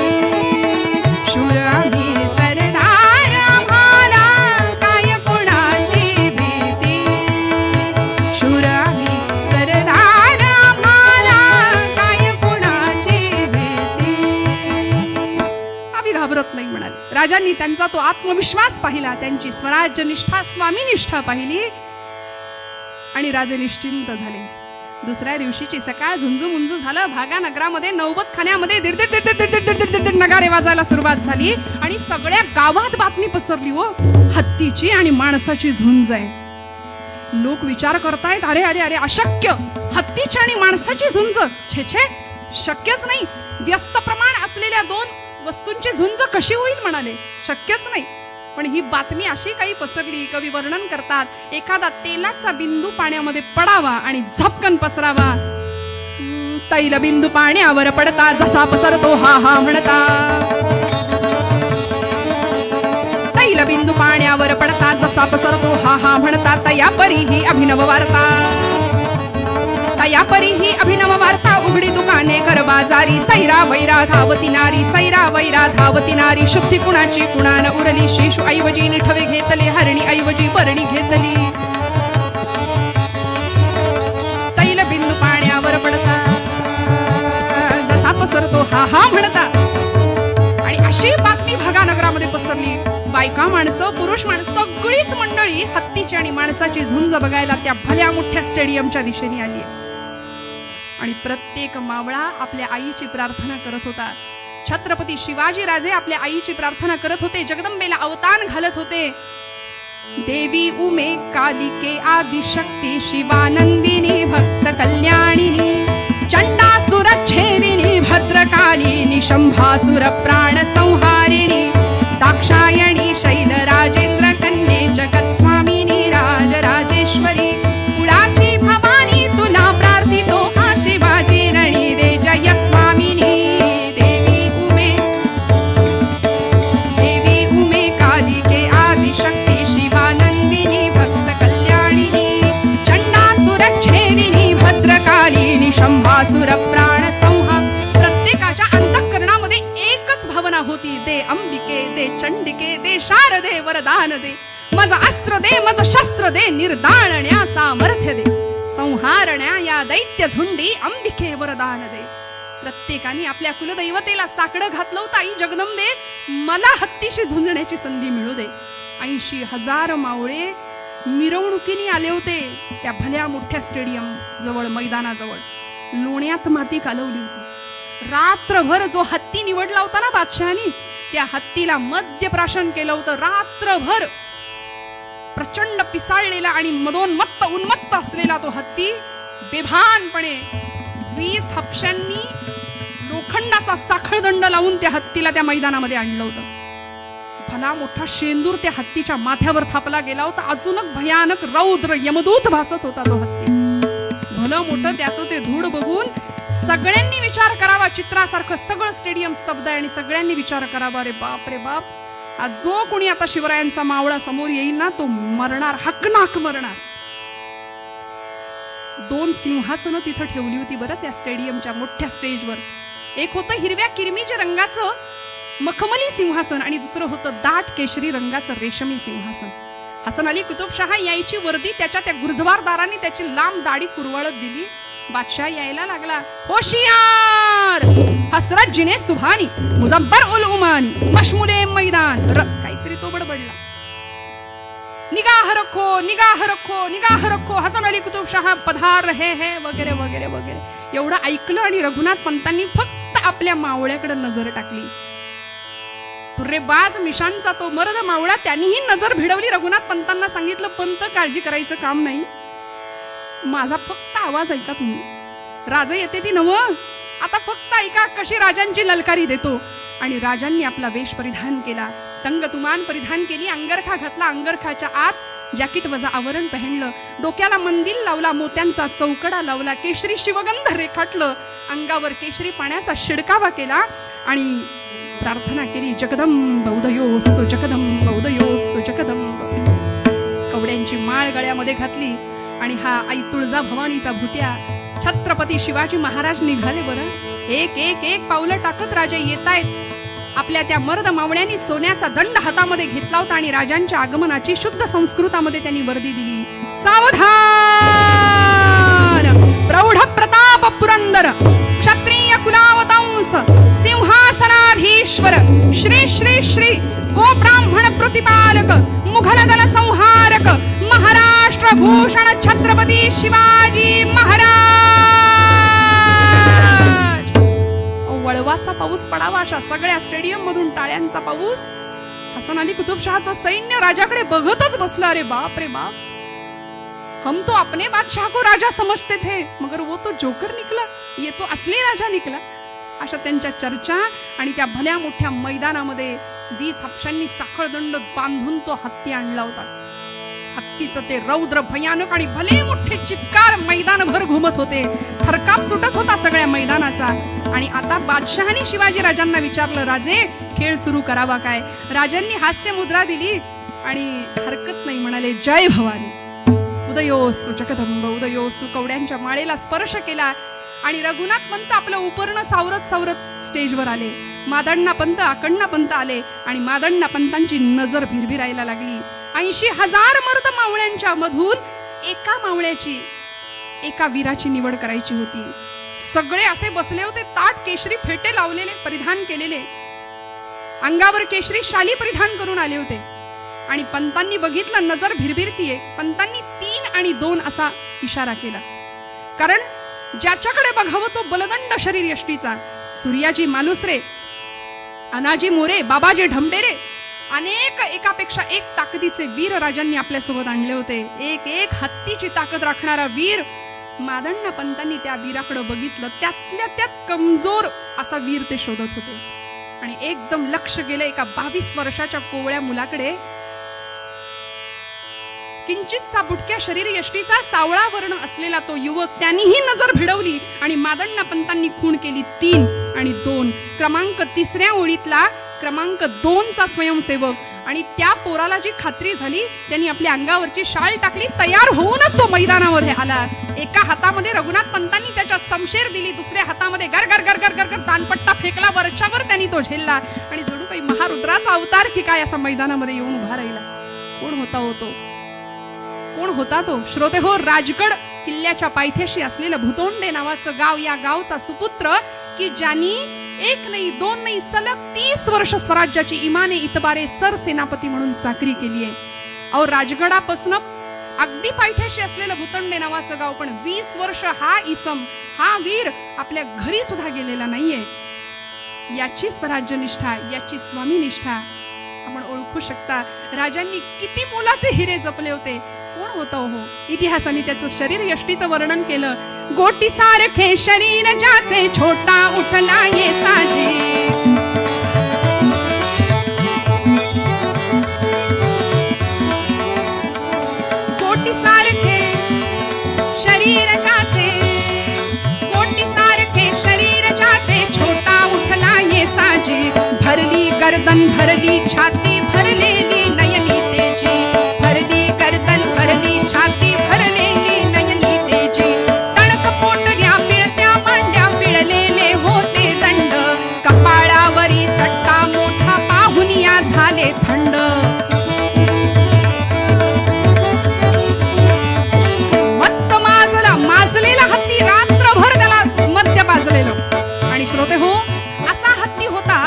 Speaker 1: शूर आम्ही सरदार, आम्हाला काय कुणाची भीती. शूर आम्ही सरदार, आम्हाला काय कुणाची भीती. आम्ही घाबरत नाही म्हणाले. राजांनी त्यांचा तो आत्मविश्वास पाहिला, त्यांची स्वराज्य निष्ठा, स्वामी निष्ठा पाहिली आणि राजे निश्चिंत झाले. दुसऱ्या दिवशीची सकाळ झुंजू झालं. भागा नगरामध्ये, नौबत खान्यामध्ये दीड दीड दीड दीड दीड दीड दीड नगारे वाजायला सुरुवात झाली आणि सगळ्या गावात बातमी पसरली हो, हत्तीची आणि माणसाची झुंज आहे. लोक विचार करतायत, अरे अरे अरे अशक्य, हत्तीची आणि माणसाची झुंज, छे छे शक्यच नाही. व्यस्त प्रमाण असलेल्या दोन वस्तूंची झुंज कशी होईल म्हणाले, शक्यच नाही. पण ही बातमी अशी काही पसरली, कवी वर्णन करतात, एखादा तेलाचा बिंदू पाण्यामध्ये पडावा आणि झपकन पसरावा. तैल बिंदू पाण्यावर पडता जसा पसरतो हा हा म्हणता. तैल बिंदू पाण्यावर पडता जसा पसरतो हा हा म्हणता. तया परी ही अभिनव वार्ता, तया परी ही अभिनव वार्ता. उघडी दुकाने घर बाजारी, सैरा वैरा धावती नारी, सैरा वैरा धावती नारी. शुद्धी कुणाची कुणान उरली, शिशु ऐवजी निठवे घेतले, हरणी ऐवजी बरणी घेतली. तैल बिंदू पाण्यावर पडता जसा पसरतो हा हा म्हणता. आणि अशी बातमी भागानगरामध्ये पसरली. बायका माणसं, पुरुष माणसं, सगळीच मंडळी हत्तीची आणि माणसाची झुंज बघायला त्या भल्या मोठ्या स्टेडियमच्या दिशेने आली. आणि प्रत्येक मावळा आपल्या आईची प्रार्थना करत होता. छत्रपती शिवाजी राजे आपल्या आईची प्रार्थना करत होते, जगदंबेला अवतान घालत होते. देवी उमे कालिके आदिशक्ती, शिवानंदिनी भक्त कल्याणिनी, चंडासुर छेदिनी भद्रकालिनी, शंभासुर प्राण संहारिणी, दाक्षायणी शैल राजेंद्र कन्ये, जगत स्वामिनी राजराजेश्वरी, कुळाची भवानी तुला प्रार्थितो हा शिवाजी रणी दे जय स्वामिनी. देवी उमे कालिके आदिशक्ती, शिवानंदिनी भक्त कल्याणिनी, चंडासुर छेदिनी भद्रकालिनी, शंभासुर प्राण संहार. प्रत्येकाच्या अंतःकरणामध्ये एकच भावना होती, दे अंबिके, दे चंडिके, दे शारदे वरदान दे. मज अस्त्र दे, मज शस्त्र दे, निर्दाळण्या सामर्थ्य दे, संहारण्या या दैत्य झुंडी अंबिके वरदान दे. प्रत्येकाने आपल्या कुलदैवतेला साकडं घातलं होतं, आई जगदंबे मला हत्तीशी झुंजण्याची संधी मिळू दे. 80,000 मावळे मिरवणुकीने आले होते त्या भल्या मोठ्या स्टेडियम जवळ, मैदानाजवळ. लोण्यात माती कालवली होती. रात्रभर जो हत्ती निवडला होता ना बादशहानी, त्या हत्तीला मद्यप्राशन केलं होतं. रात्रभर प्रचंड पिसाळलेला आणि मदोन्मत्त उन्मत्त असलेला तो हत्ती बेभानपणे 20 हप्श्यांनी लोखंडाचा साखळदंड लावून त्या हत्तीला त्या मैदानामध्ये आणलं होतं. भला मोठा शेंदूर त्या हत्तीच्या माथ्यावर थापला गेला होता. अजूनच भयानक रौद्र यमदूत भासत होता तो हत्ती. भलं मोठं त्याचं ते धूड बघून सगळ्यांनी विचार करावा, चित्रासारखं सगळं स्टेडियम स्तब्ध आहे आणि सगळ्यांनी विचार करावा, रे बाप रे बाप, हा जो कोणी आता शिवरायांचा मावळा समोर येईल ना तो मरणार, हकनाक मरणार. 2 सिंहासनं तिथं ठेवली होती बरं त्या स्टेडियमच्या मोठ्या स्टेजवर. एक होतं हिरव्या किरमीच्या रंगाचं मखमली सिंहासन आणि दुसरं होतं दाट केशरी रंगाचं रेशमी सिंहासन. हसन अली कुतुबशाह यायची वर्दी त्याच्या त्या गुरजवारदारांनी त्याची लांब दाढी कुरवाळत दिली. बादशाह यायला लागला. होशियार हसरत जिने सुभानी मुजब्बर उल उमानी मशमुले मैदान, काहीतरी तो बडबडला. निगाह रखो निगाह रखो निगाह रखो, हसन अली कुतुबशाह पधार रहे हैं वगैरे वगैरे वगैरे. एवढं ऐकलं आणि रघुनाथ पंतांनी फक्त आपल्या मावळ्याकडे नजर टाकली. तुर्रेबाज मिशांचा तो मर्द मावळा त्यांनीही नजर भिडवली. रघुनाथ पंतांना सांगितलं, पंत काळजी करायचं काम नाही, माझा फक्त आवाज ऐका तुम्ही. राजा येते ती नव, आता फक्त ऐका कशी राजांची ललकारी देतो. आणि राजांनी आपला वेश परिधान केला, तंग तुमान परिधान केली, अंगरखा घातला, अंगरखाच्या आत जॅकेट वजा आवरण पहनलं, डोक्याला मंदिल लावला, मोत्यांचा चौकडा लावला, केशरी शिवगंध रेखाटलं, अंगावर केशरी पाण्याचा शिडकावा केला आणि प्रार्थना केली, जगदंब उदयोस्तु जगदंब उदयोस्तु जगदंब. कवड्यांची माळ गळ्यामध्ये घातली आणि हा आई तुळजा भवानीचा भूत्या छत्रपती शिवाजी महाराज निघाले बरं. एक एक एक पावलं टाकत राजे येतायत. आपल्या त्या मर्द मावळ्यांनी सोन्याचा दंड हातामध्ये घेतला होता आणि राजांच्या आगमनाची शुद्ध संस्कृतामध्ये त्यांनी वर्दी दिली. सावधान प्रौढ प्रताप पुरंदर क्षत्रिय कुलावतंस सिंहासनाधीश्वर श्री श्री श्री गो ब्राह्मण प्रतिपालक मुघल दल संहारक महाराष्ट्र भूषण छत्रपती शिवाजी महाराज. वळवाचा पाऊस पडावा अशा सगळ्या स्टेडियम मधून टाळ्यांचा पाऊस. हसन अली कुतुबशाहचं सैन्य राजाकडे बघतच बसलं. अरे बाप रे बाप, हम तो अपने बादशाह को राजा समझते थे मगर वो तो जोकर निकला, ये तो असली राजा निकला. अशा त्यांच्या चर्चा आणि त्या भल्या मोठ्या मैदानामध्ये 20 हापशांनी साखळदंड बांधून तो हत्ती आणला होता. हत्तीचं ते रौद्र भयानक आणि भले मोठे चित्कार मैदानभर घुमत होते. थरकाप सुटत होता सगळ्या मैदानाचा. आणि आता बादशहाने शिवाजी राजांना विचारलं, राजे खेळ सुरू करावा काय? राजांनी हास्य मुद्रा दिली आणि हरकत नाही म्हणाले, जय भवानी उदयोस्तु जगदंब उदयोस्तु. कवड्यांच्या माळेला स्पर्श केला आणि रघुनाथ पंत आपलं उपर्ण सावरत सावरत स्टेजवर आले. मादण्णा पंत आकण्णा पंत आले आणि मादण्णा पंतांची नजर भिरभिरायला लागली. 80,000 मर्द मावळ्यांच्या मधून एका मावळ्याची, एका वीराची निवड करायची होती. सगळे असे बसले होते, ताट केशरी फेटे लावलेले परिधान केलेले, अंगावर केशरी शाली परिधान करून आले होते. आणि पंतांनी बघितलं, नजर भिरभिरतीये. पंतांनी 3 आणि 2 असा इशारा केला, कारण ज्याच्याकडे बघावं तो बलदंड शरीर यष्टीचा. सूर्याजी मालुसरे, अनाजी मोरे, बाबाजी ढमडेरे, अनेक एकापेक्षा एक ताकदीचे वीर राजांनी आपल्या सोबत आणले होते. एक एक हत्तीची ताकद राखणारा वीर. मादण्णा पंतांनी त्या वीराकडे बघितलं, त्यातल्या त्यात कमजोर असा वीर ते शोधत होते. आणि एकदम लक्ष गेलं एका 22 वर्षाच्या कोवळ्या मुलाकडे. किंचितसा बुटक्या शरीर यष्टीचा सावळा वर्ण असलेला तो युवक. त्यांनीही नजर भिडवली आणि मादण्णा पंतांनी खूण केली 3 आणि 2. क्रमांक 3ऱ्या ओळीतला क्रमांक 2चा स्वयंसेवक. आणि त्या पोराला जी खात्री झाली त्यांनी आपल्या अंगावरची शाल टाकली, तयार होऊनच तो मैदानामध्ये आला. एका हातामध्ये रघुनाथ पंतांनी त्याच्या समशेर दिली, दुसऱ्या हातामध्ये गर गर गर गर गर गर दानपट्टा फेकला. वरच्यावर त्यांनी तो झेलला आणि जणू काही महारुद्राचा अवतार की काय असा मैदानामध्ये येऊन उभा राहिला. कोण होता हो तो? कोण होता तो? श्रोते हो, राजगड किल्ल्याच्या पायथ्याशी असलेलं भुतोंडे नावाचं गाव, या गावचा सुपुत्र की ज्यांनी 1 नाही 2 नाही सलग 30 वर्ष स्वराज्याची इमाने इतबारे सरसेनापती म्हणून चाकरी केली आहे. अहो, राजगडापासून अगदी पायथ्याशी असलेलं भुतोंडे नावाचं गाव, पण 20 वर्ष हा इसम, हा वीर आपल्या घरी सुद्धा गेलेला नाहीये. याची स्वराज्य निष्ठा, याची स्वामी निष्ठा आपण ओळखू शकता. राजांनी किती मोलाचे हिरे जपले होते. कोण होता हो? इतिहासाने त्याचं शरीर यष्टीचं वर्णन केलं. गोटी सारखे शरीर ज्याचे छोटा उठला ये साजी, गोटी सारखे शरीर ज्याचे गर्दन भरली छाती भरलेली नयनी तेजी, भरली गर्दन भरली छाती भरलेली नयनी तेजी, टणक पोटल्या पिळत्या मांड्या पिळलेले होते दंड, कपाळावरी चट्टा मोठा पाहुनिया झाले थंड. मत्त माजलेला हत्ती रात्रभर त्याला मद्य पाजलेलं. आणि श्रोते हो, असा हत्ती होता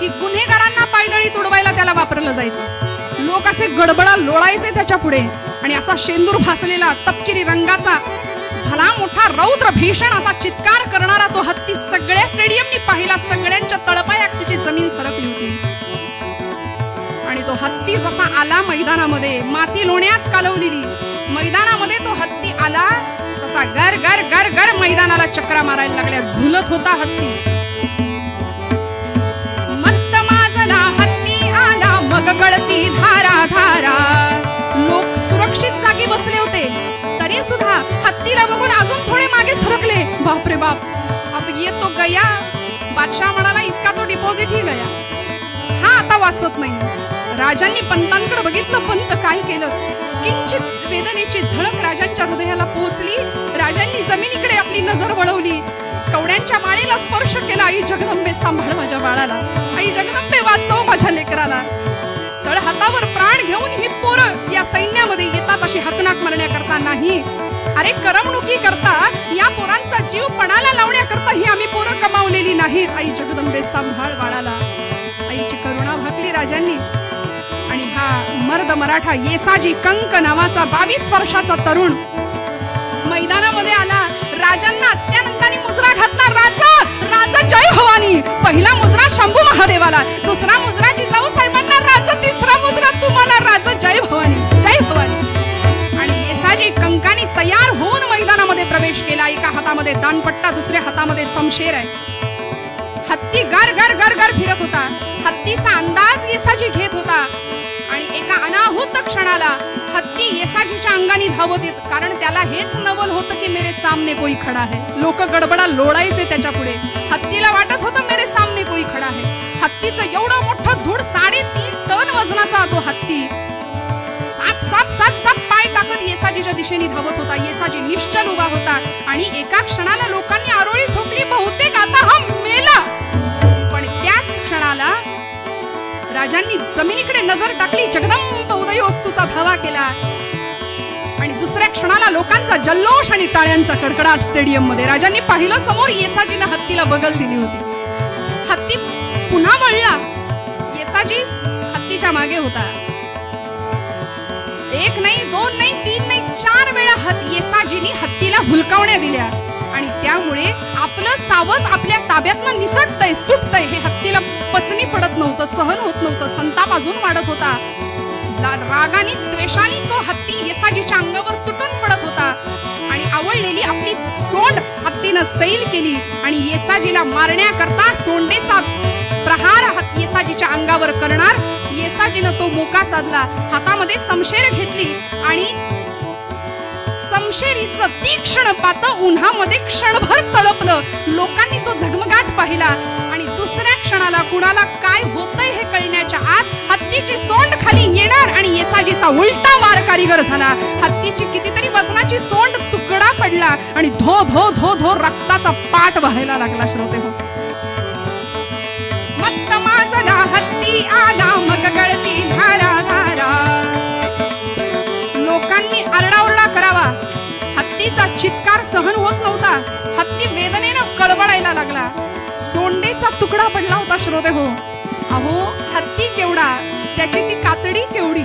Speaker 1: की गुन्हेगारांना पायदळी तुडवायला त्याला वापरलं जायचं. लोक असे गडबडा लोळायचे त्याच्या पुढे. आणि असा शेंदूर फासलेला तपकिरी रंगाचा भला मोठा रौद्र भीषण असा चित्कार करणारा तो हत्ती सगळ्या स्टेडियमनी पाहिला. सगळ्यांच्या तळपायात त्याची जमीन सरकली होती. आणि तो हत्ती जसा आला मैदानामध्ये, माती लोण्यात कालवलेली मैदानामध्ये तो हत्ती आला तसा गर गर गर गर मैदानाला चक्रा मारायला लागल्या. झुलत होता हत्ती. मत्त माजला हत्ती आला मग गळती धारा धारा. लोक सुरक्षित जागी बसले होते तरी सुद्धा हत्तीला बघून अजून थोडे मागे सरकले. बापरे बाप, अब ये तो गया. बादशाह म्हणाला, इसका तो डिपॉझिट ही गया. हा आता वाचत नाही. राजांनी पंतांकडे बघितलं. पंत काय केलं? किंचित वेदनेची झळक राजांच्या हृदयाला पोहोचली. राजांनी जमिनीकडे आपली नजर वळवली. कवड्यांच्या माळेला स्पर्श केला. आई जगदंबे, सांभाळ माझ्या बाळाला. आई जगदंबे, वाचव माझ्या लेकराला. तळ हातावर प्राण घेऊन ही पोरं या सैन्यामध्ये येतात अशी हकनाक मारण्याकरता नाही. अरे करमणुकी करता, या पोरांचा जीव पणाला लावण्याकरता ही आम्ही पोरं कमावलेली नाहीत. आई जगदंबे, सांभाळ बाळाला. आईची करुणा भागली राजांनी. आणि हा मर्द मराठा येसाजी कंक नावाचा 22 वर्षाचा तरुण मैदानामध्ये आला. राजांना अत्यानंदाने मुजरा घातला. राजा, राजा जय भवानी. पहिला मुजरा शंभू महादेवाला, दुसरा मुजरा जिजाऊ साहेबांना. राजा, तिसरा मुजरा तुम्हाला. राजा जय भवानी, जय भवानी. आणि येसाजी कंकानी तयार होऊन मैदानामध्ये प्रवेश केला. एका हातामध्ये दानपट्टा, दुसऱ्या हातामध्ये शमशेर आहे. हत्ती गर गर गर गर फिरत होता. हत्तीचा अंदाज येसाजी घेत होता. आणि एका अनाहूत क्षणाला हत्ती येसाजीच्या अंगाने धावत येत. कारण त्याला हेच नवल होतं की मेरे सामने कोई खडा है. लोक गडबडा लोळायचे त्याच्या पुढे. हत्तीला वाटत होतं मेरे सामने कोई खडा है. हत्तीचं एवढं मोठं धूड, 3.5 टन वजनाचा तो हत्ती साप साप साप साप पाय टाकत येसाजीच्या दिशेने धावत होता. येसाजी निश्चल उभा होता. आणि एका क्षणाला लोकांनी आरोळी ठोकली, बहुतेक आता हा मेला. पण त्याच क्षणाला राजांनी जमिनीकडे नजर टाकली. जगदंब उदयोस्तुचा धावा केला. आणि दुसऱ्या क्षणाला लोकांचा जल्लोष आणि टाळ्यांचा कडकडाट स्टेडियम मध्ये. राजांनी पाहिलं समोर येसाजीनं हत्तीला बगल दिली होती. हत्ती पुन्हा वळला. येसाजी हत्तीच्या मागे होता. 1 नाही, 2 नाही, 3 नाही, 4 वेळा येसाजीनी हत्तीला हुलकावण्या दिल्या. आणि त्यामुळे आपलं सावज आपल्या ताब्यातनं निसटतंय, सुटतंय हे हत्तीला पचनी पडत नव्हतं, सहन होत नव्हतं. संताप अजून वाढत होता. रागाने द्वेषाने तो हत्ती येसाजीच्या अंगावर तुटून पडत होता. आणि आवळलेली आपली सोंड हत्तीनं सैल केली. आणि येसाजीला मारण्याकरता सोंडेचा प्रहार येसाजीच्या अंगावर करणार. येसाजीनं तो मोका साधला. हातामध्ये शमशेर घेतली. आणि शमशेरीचं तीक्ष्ण पातं उन्हामध्ये क्षणभर तळपलं. लोकांनी तो झगमगाट पाहिला. आणि दुसऱ्या क्षणाला कुणाला काय होतंय हे कळण्याच्या आत हत्तीची सोंड खाली येणार आणि येसाजीचा उलटा वार कारीगर झाला. हत्तीची कितीतरी वजनाची सोंड तुकडा पडला. आणि धो धो धो धो रक्ताचा पाट वाहायला लागला. श्रोते हो, मत्त माजला हत्ती आला मग गळती धारा धारा. लोकांनी आरडाओरडा करावा. हत्तीचा चित्कार सहन होत नव्हता. हत्ती वेदनेनं कळवळायला लागला. सोंडेचा तुकडा पडला होता. श्रोते हो, अहो हत्ती केवढा, त्याची ती कातडी केवढी.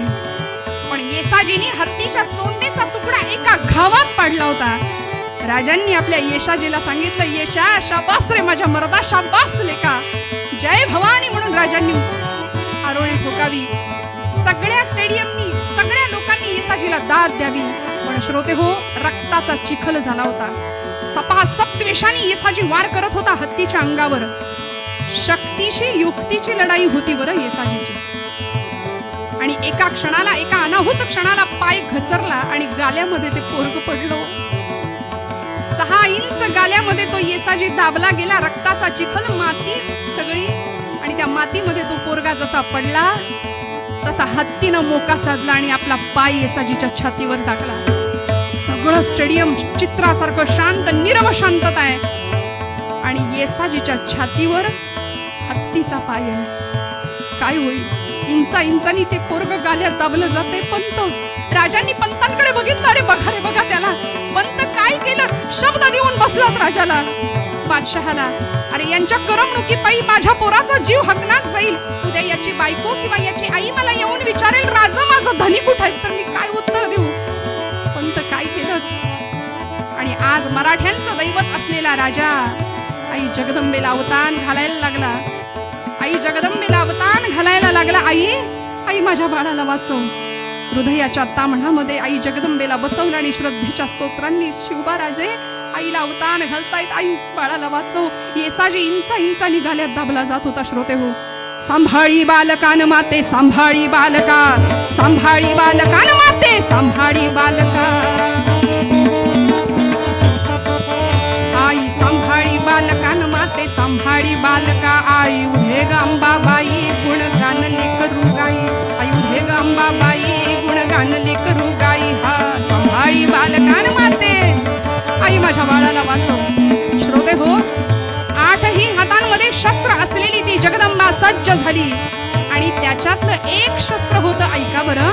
Speaker 1: पण येसाजीने हत्तीच्या सोंडेचा तुकडा एका घावात पाडला होता. राजांनी आपल्या येसाजीला सांगितलं, येशा, शाबास रे माझ्या मर्दा, शाबास लेका, जय भवानी म्हणून राजांनी आरोळी ठोकावी. सगळ्या स्टेडियमनी, सगळ्या लोकांनी येसाजीला दाद द्यावी. पण श्रोते हो, रक्ताचा चिखल झाला होता. सपासप द्वेषाने येसाजी वार करत होता हत्तीच्या अंगावर. शक्तीशी युक्तीची लढाई होती बरं येसाजीची. आणि एका क्षणाला, एका अनाहूत क्षणाला पाय घसरला आणि गाल्यामध्ये ते पोरग पडलो. 6 इंच गाल्यामध्ये तो येसाजी दाबला गेला. रक्ताचा चिखल, माती सगळी. आणि त्या छातीमध्ये तो पोरगा जसा पडला तसा हत्तीनं मोका साधला आणि आपला पाय येसाजीच्या छातीवर टाकला. सगळं स्टेडियम चित्रासारखं शांत, नीरव शांतता आहे आणि येसाजीच्या छातीवर हत्तीचा पाय आहे. काय होईल? इंचा इंचानी ते पोरग गाल्यात दाबलं जाते. पंत, राजांनी पंतांकडे बघितलं. अरे बघा रे बघा त्याला. पंत काय केलं? शब्द देऊन बसलात राजाला, बादशहाला. अरे यांच्या करमणुकीपायी माझ्या पोराचा जीव हकनात जाईल. उद्या याची बायको किंवा याची आई मला येऊन विचारेल, राजा माझं धनी कुठं आहे? तर मी काय उत्तर देऊ? पंत काय केलं? आणि आज मराठ्यांचं दैवत असलेला राजा आई जगदंबेला अवतान घालायला लागला. आई जगदंबेला अवतान घालायला लागला. आई, आई माझ्या बाळाला वाचव. हृदयाच्या ताम्हणामध्ये आई जगदंबेला बसवलं आणि श्रद्धेच्या स्तोत्रांनी शिवबा राजे आईला अवतान घालतायत. आई बाळाला वाचव. येसाजी इंचा इंचा निघाल्यात दाबला जात होता. श्रोते हो, सांभाळी बालकान माते, सांभाळी बालका, सांभाळी बालकान माते, सांभाळी बालका. आई सांभाळी बालकान माते, सांभाळी बालका. आई उधे ग अंबाबाई गुण गाणले करू गाई. आई उधे ग अंबाबाई गुण गाणले करू गाई. हा सांभाळी बालकान माते, आई माझ्या बाळाला वाचव. श्रोते हो, 8ही हातांमध्ये शस्त्र असलेली ती जगदंबा सज्ज झाली आणि त्याच्यातलं एक शस्त्र होतं, ऐका बरं,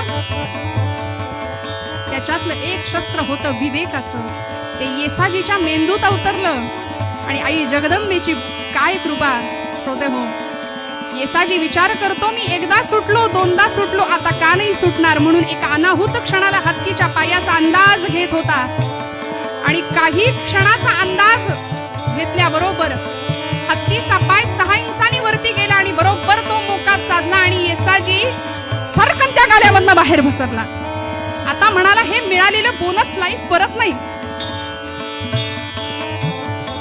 Speaker 1: त्याच्यातलं एक शस्त्र होतं विवेकाचं. ते येसाजीच्या मेंदूत अवतरलं आणि आई जगदंबेची काय कृपा. श्रोते हो, येसाजी विचार करतो, मी एकदा सुटलो, दोनदा सुटलो, आता का नाही सुटणार? म्हणून एका अनाहूत क्षणाला हत्तीच्या पायाचा अंदाज घेत होता आणि काही क्षणाचा अंदाज घेतल्याबरोबर हत्तीचा पाय 6 इंचांनी वरती गेला आणि बरोबर तो मोका साधला आणि येसाजी सरकन त्या गाल्यामधनं बाहेर घसरला. आता म्हणाला, हे मिळालेलं बोनस लाईफ परत नाही.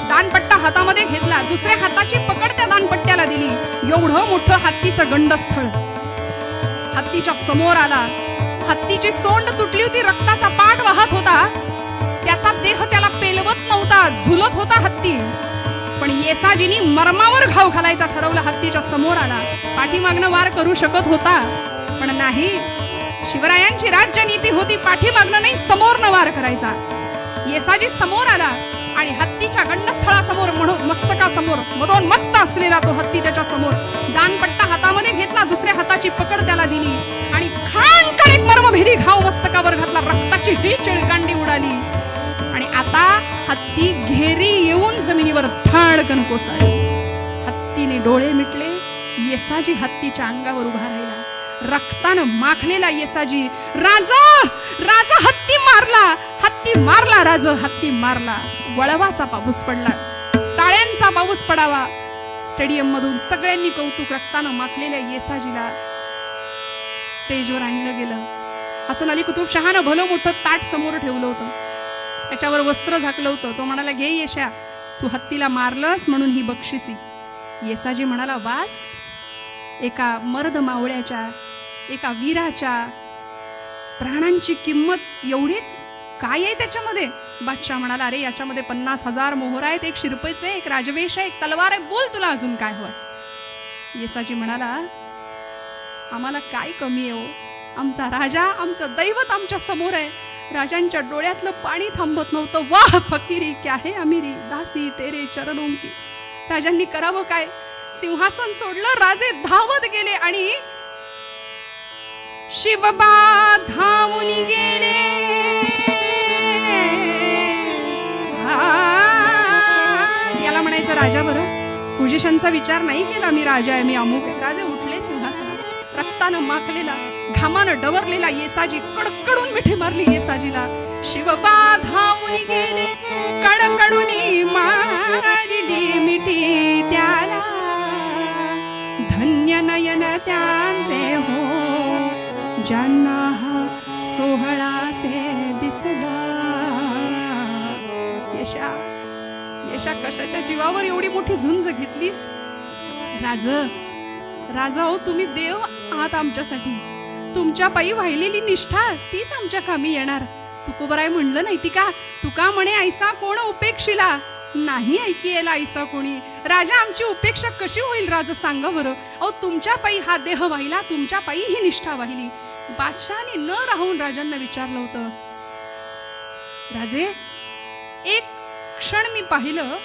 Speaker 1: दानपट्टा हातामध्ये घेतला, दुसऱ्या हाताची पकड त्या दानपट्ट्याला दिली. एवढं मोठं हत्तीचं गंडस्थळ हत्तीच्या समोर आला. हत्तीची सोंड तुटली होती, रक्ताचा पाट वाहत होता. त्याचा देह त्याला पेलवत नव्हता, झुलत होता हत्ती. पण येसाजीनी मर्मावर घाव घालायचा ठरवलं. हत्तीच्या समोर आला. पाठीमागनं वार करू शकत होता, पण नाही. शिवरायांची राज्यनीती होती, पाठीमागनं नाही, समोरनं वार करायचा. येसाजी समोर आला आणि हत्तीच्या गंडस्थळासमोर, मस्तकासमोर मदोन्मत्त असलेला तो हत्ती त्याच्या समोर. दानपट्टा हातामध्ये घेतला, दुसऱ्या हाताची पकड त्याला दिली आणि खाणकण एक मर्मभेदी घाव मस्तकावर घातला. रक्ताची ही चिळकांडी उडाली आणि आता हत्ती घेरी येऊन जमिनीवर धडकन कोसळला. हत्तीने डोळे मिटले. येसाजी हत्तीच्या अंगावर उभा राहिला. रक्तानं माखलेला येसाजी, राजा, राजा हत्ती मारला, हत्ती मारला, राजा हत्ती मारला. वळवाचा पाऊस पडला, टाळ्यांचा पाऊस पडावा. स्टेडियम मधून सगळ्यांनी कौतुक. रक्तानं माखलेल्या येसाजीला स्टेजवर आणलं गेलं. हसन अली कुतुबशहानं भलं मोठं ताट समोर ठेवलं होतं, त्याच्यावर वस्त्र झाकलं होतं. तो म्हणाला, घे येशा, तू हत्तीला मारलंस म्हणून ही बक्षिसी. येसाजी म्हणाला, वास, एका मर्द मावळ्याच्या, एका वीराच्या प्राणांची किंमत एवढीच? काय आहे त्याच्यामध्ये? बादशाह म्हणाला, अरे याच्यामध्ये 50,000 मोहर आहेत, एक शिरपेचे, एक राजवेश आहे, एक तलवार आहे, बोल तुला अजून काय हवंय? येसाजी म्हणाला, आम्हाला काय कमी आहे हो? आमचा राजा, आमचं दैवत आमच्या समोर आहे. राजांच्या डोळ्यातलं पाणी थांबत नव्हतं. वाह फकीरी क्या है अमीरी, दासी तेरे चरणों की. राजांनी करावं काय? सिंहासन सोडलं, राजे धावत गेले आणि शिवबा धावून गेले. याला म्हणायचं राजा बरं. पोझिशनचा विचार नाही केला, मी राजा आहे, मी अमुक आहे. राजे उठले सिंहासनात. रक्तानं माखलेला, घामानं डवरलेला येसाजी कडकडून मिठी मारली येसाजीला. शिवबा धावून गेले, कडकडून मारली मिठी त्याला. धन्य नयन त्यांचे हो, ज्यांना हा सोहळा से दिसला. यशा, यशा कशाच्या जीवावर एवढी मोठी झुंज घेतलीस? राजा हो, तुम्ही देव आहात आमच्यासाठी. तुमच्या पायी वाहिलेली निष्ठा तीच आमच्या कामी येणार. तुकोबराय म्हणलं नाही ती का? तुका म्हणे ऐसा कोण उपेक्षिला, नाही ऐकियेला ऐसा कोणी. राजा आमची उपेक्षा कशी होईल राज सांगा बरं. अहो तुमच्या पायी हा देह वाहिला, तुमच्या पायी ही निष्ठा वाहिली. बादशहाने न राहून राजांना विचारलं होतं, राजे एक क्षण मी पाहिलं,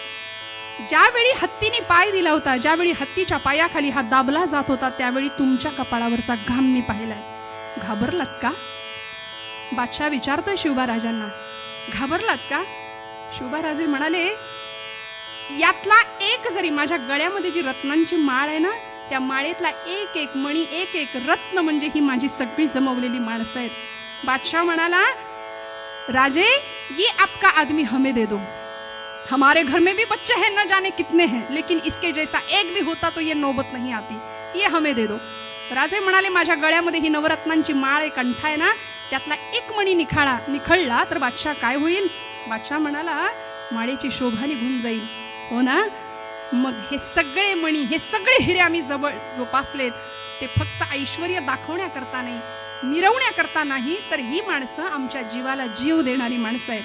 Speaker 1: ज्यावेळी हत्तीने पाय दिला होता, ज्यावेळी हत्तीच्या पायाखाली हा दाबला जात होता, त्यावेळी तुमच्या कपाळावरचा घाम मी पाहिलाय. घाबरलात का? बादशाह विचारतोय शिवबा राजांना, घाबरलात का? शिवबा राजे म्हणाले, यातला एक जरी, माझ्या गळ्यामध्ये जी रत्नांची माळ आहे ना, त्या माळेतला एक एक मणी, एक एक रत्न म्हणजे ही माझी सगळी जमवलेली माणसं आहेत. बादशाह म्हणाला, राजे ये आपका आदमी हमें दे दो. हमारे घर में भी बच्चे हैं, न जाने कितने हैं, लेकिन इसके जैसा एक भी होता तो ये नौबत नहीं आती. ये हमें दे दो. राजे म्हणाले, माझ्या गळ्यामध्ये ही नवरत्नांची माळ आहे, कंठा आहे ना, त्यातला एक मणी निखळला तर बादशाह काय होईल? बादशाह म्हणाला, माळेची शोभा निघून जाईल. हो ना? मग हे सगळे मणी, हे सगळे हिरे आम्ही जवळ जोपासलेत, ते फक्त ऐश्वर्य दाखवण्याकरता नाही, मिरवण्याकरता नाही, तर ही माणसं आमच्या जीवाला जीव देणारी माणसं आहेत,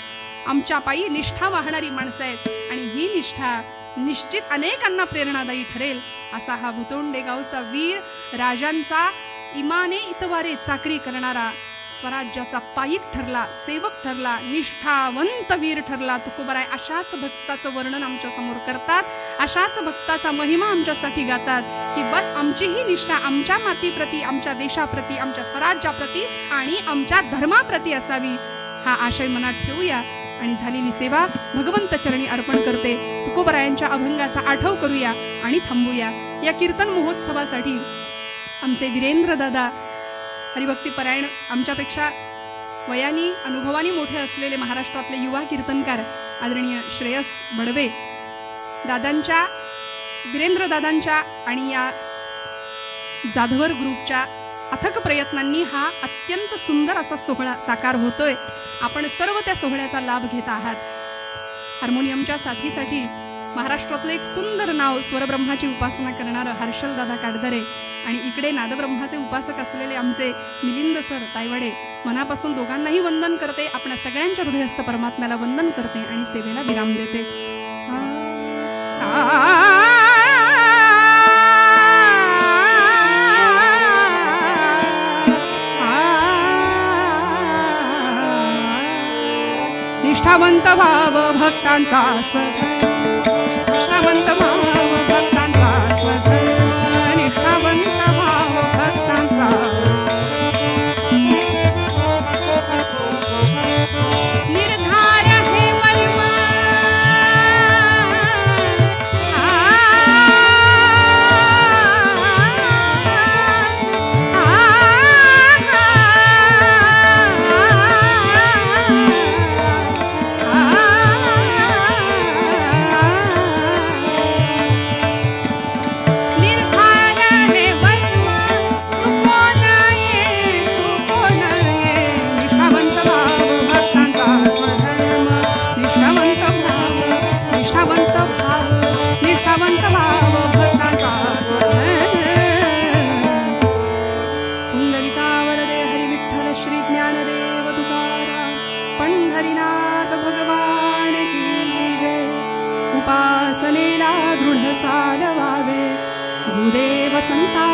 Speaker 1: आमच्या पायी निष्ठा वाहणारी माणसं आहेत. आणि ही निष्ठा निश्चित अनेकांना प्रेरणादायी ठरेल. असा हा भुतोंडे गावचा वीर, राजांचा इमाने इतवारे चाकरी करणारा, स्वराज्याचा पायिक ठरला, सेवक ठरला, निष्ठावंत वीर ठरला तुकोबराय. अशाच भक्ताचं वर्णन आमच्या समोर करतात, अशाच भक्ताचा महिमा आमच्यासाठी गातात, की बस आमची ही निष्ठा आमच्या मातीप्रती, आमच्या देशाप्रती, आमच्या स्वराज्याप्रती आणि आमच्या धर्माप्रती असावी. हा आशय मनात ठेवूया आणि झालेली सेवा भगवंत चरणी अर्पण करते. तुकोबरायांच्या अभंगाचा आठव करूया आणि थांबूया. या कीर्तन महोत्सवासाठी आमचे वीरेंद्र दादा, हरिभक्तीपरायण, आमच्यापेक्षा वयानी अनुभवानी मोठे असलेले महाराष्ट्रातले युवा कीर्तनकार आदरणीय श्रेयस बडवे दादांच्या, वीरेंद्र दादांच्या आणि या जाधवर ग्रुपच्या अथक प्रयत्नांनी हा अत्यंत सुंदर असा सोहळा साकार होतोय. आपण सर्व त्या सोहळ्याचा लाभ घेत आहात. हार्मोनियमच्या साथीसाठी महाराष्ट्रातलं एक सुंदर नाव, स्वरब्रह्माची उपासना करणारं हर्षल दादा काडदरे, आणि इकडे नादब्रह्माचे उपासक असलेले आमचे मिलिंद सर तायवाडे, मनापासून दोघांनाही वंदन करते. आपल्या सगळ्यांच्या हृदयस्थ परमात्म्याला वंदन करते आणि सेवेला विराम देते. निष्ठावंत भाव भक्तांचा स्वधर्म, निष्ठावंत भाव भक्तांचा स्वधर्म, निष्ठावंत भाव भक्तांचा निर्धार हे वर्म. उपासनेला दृढ चालवावे, गुरुदेव संता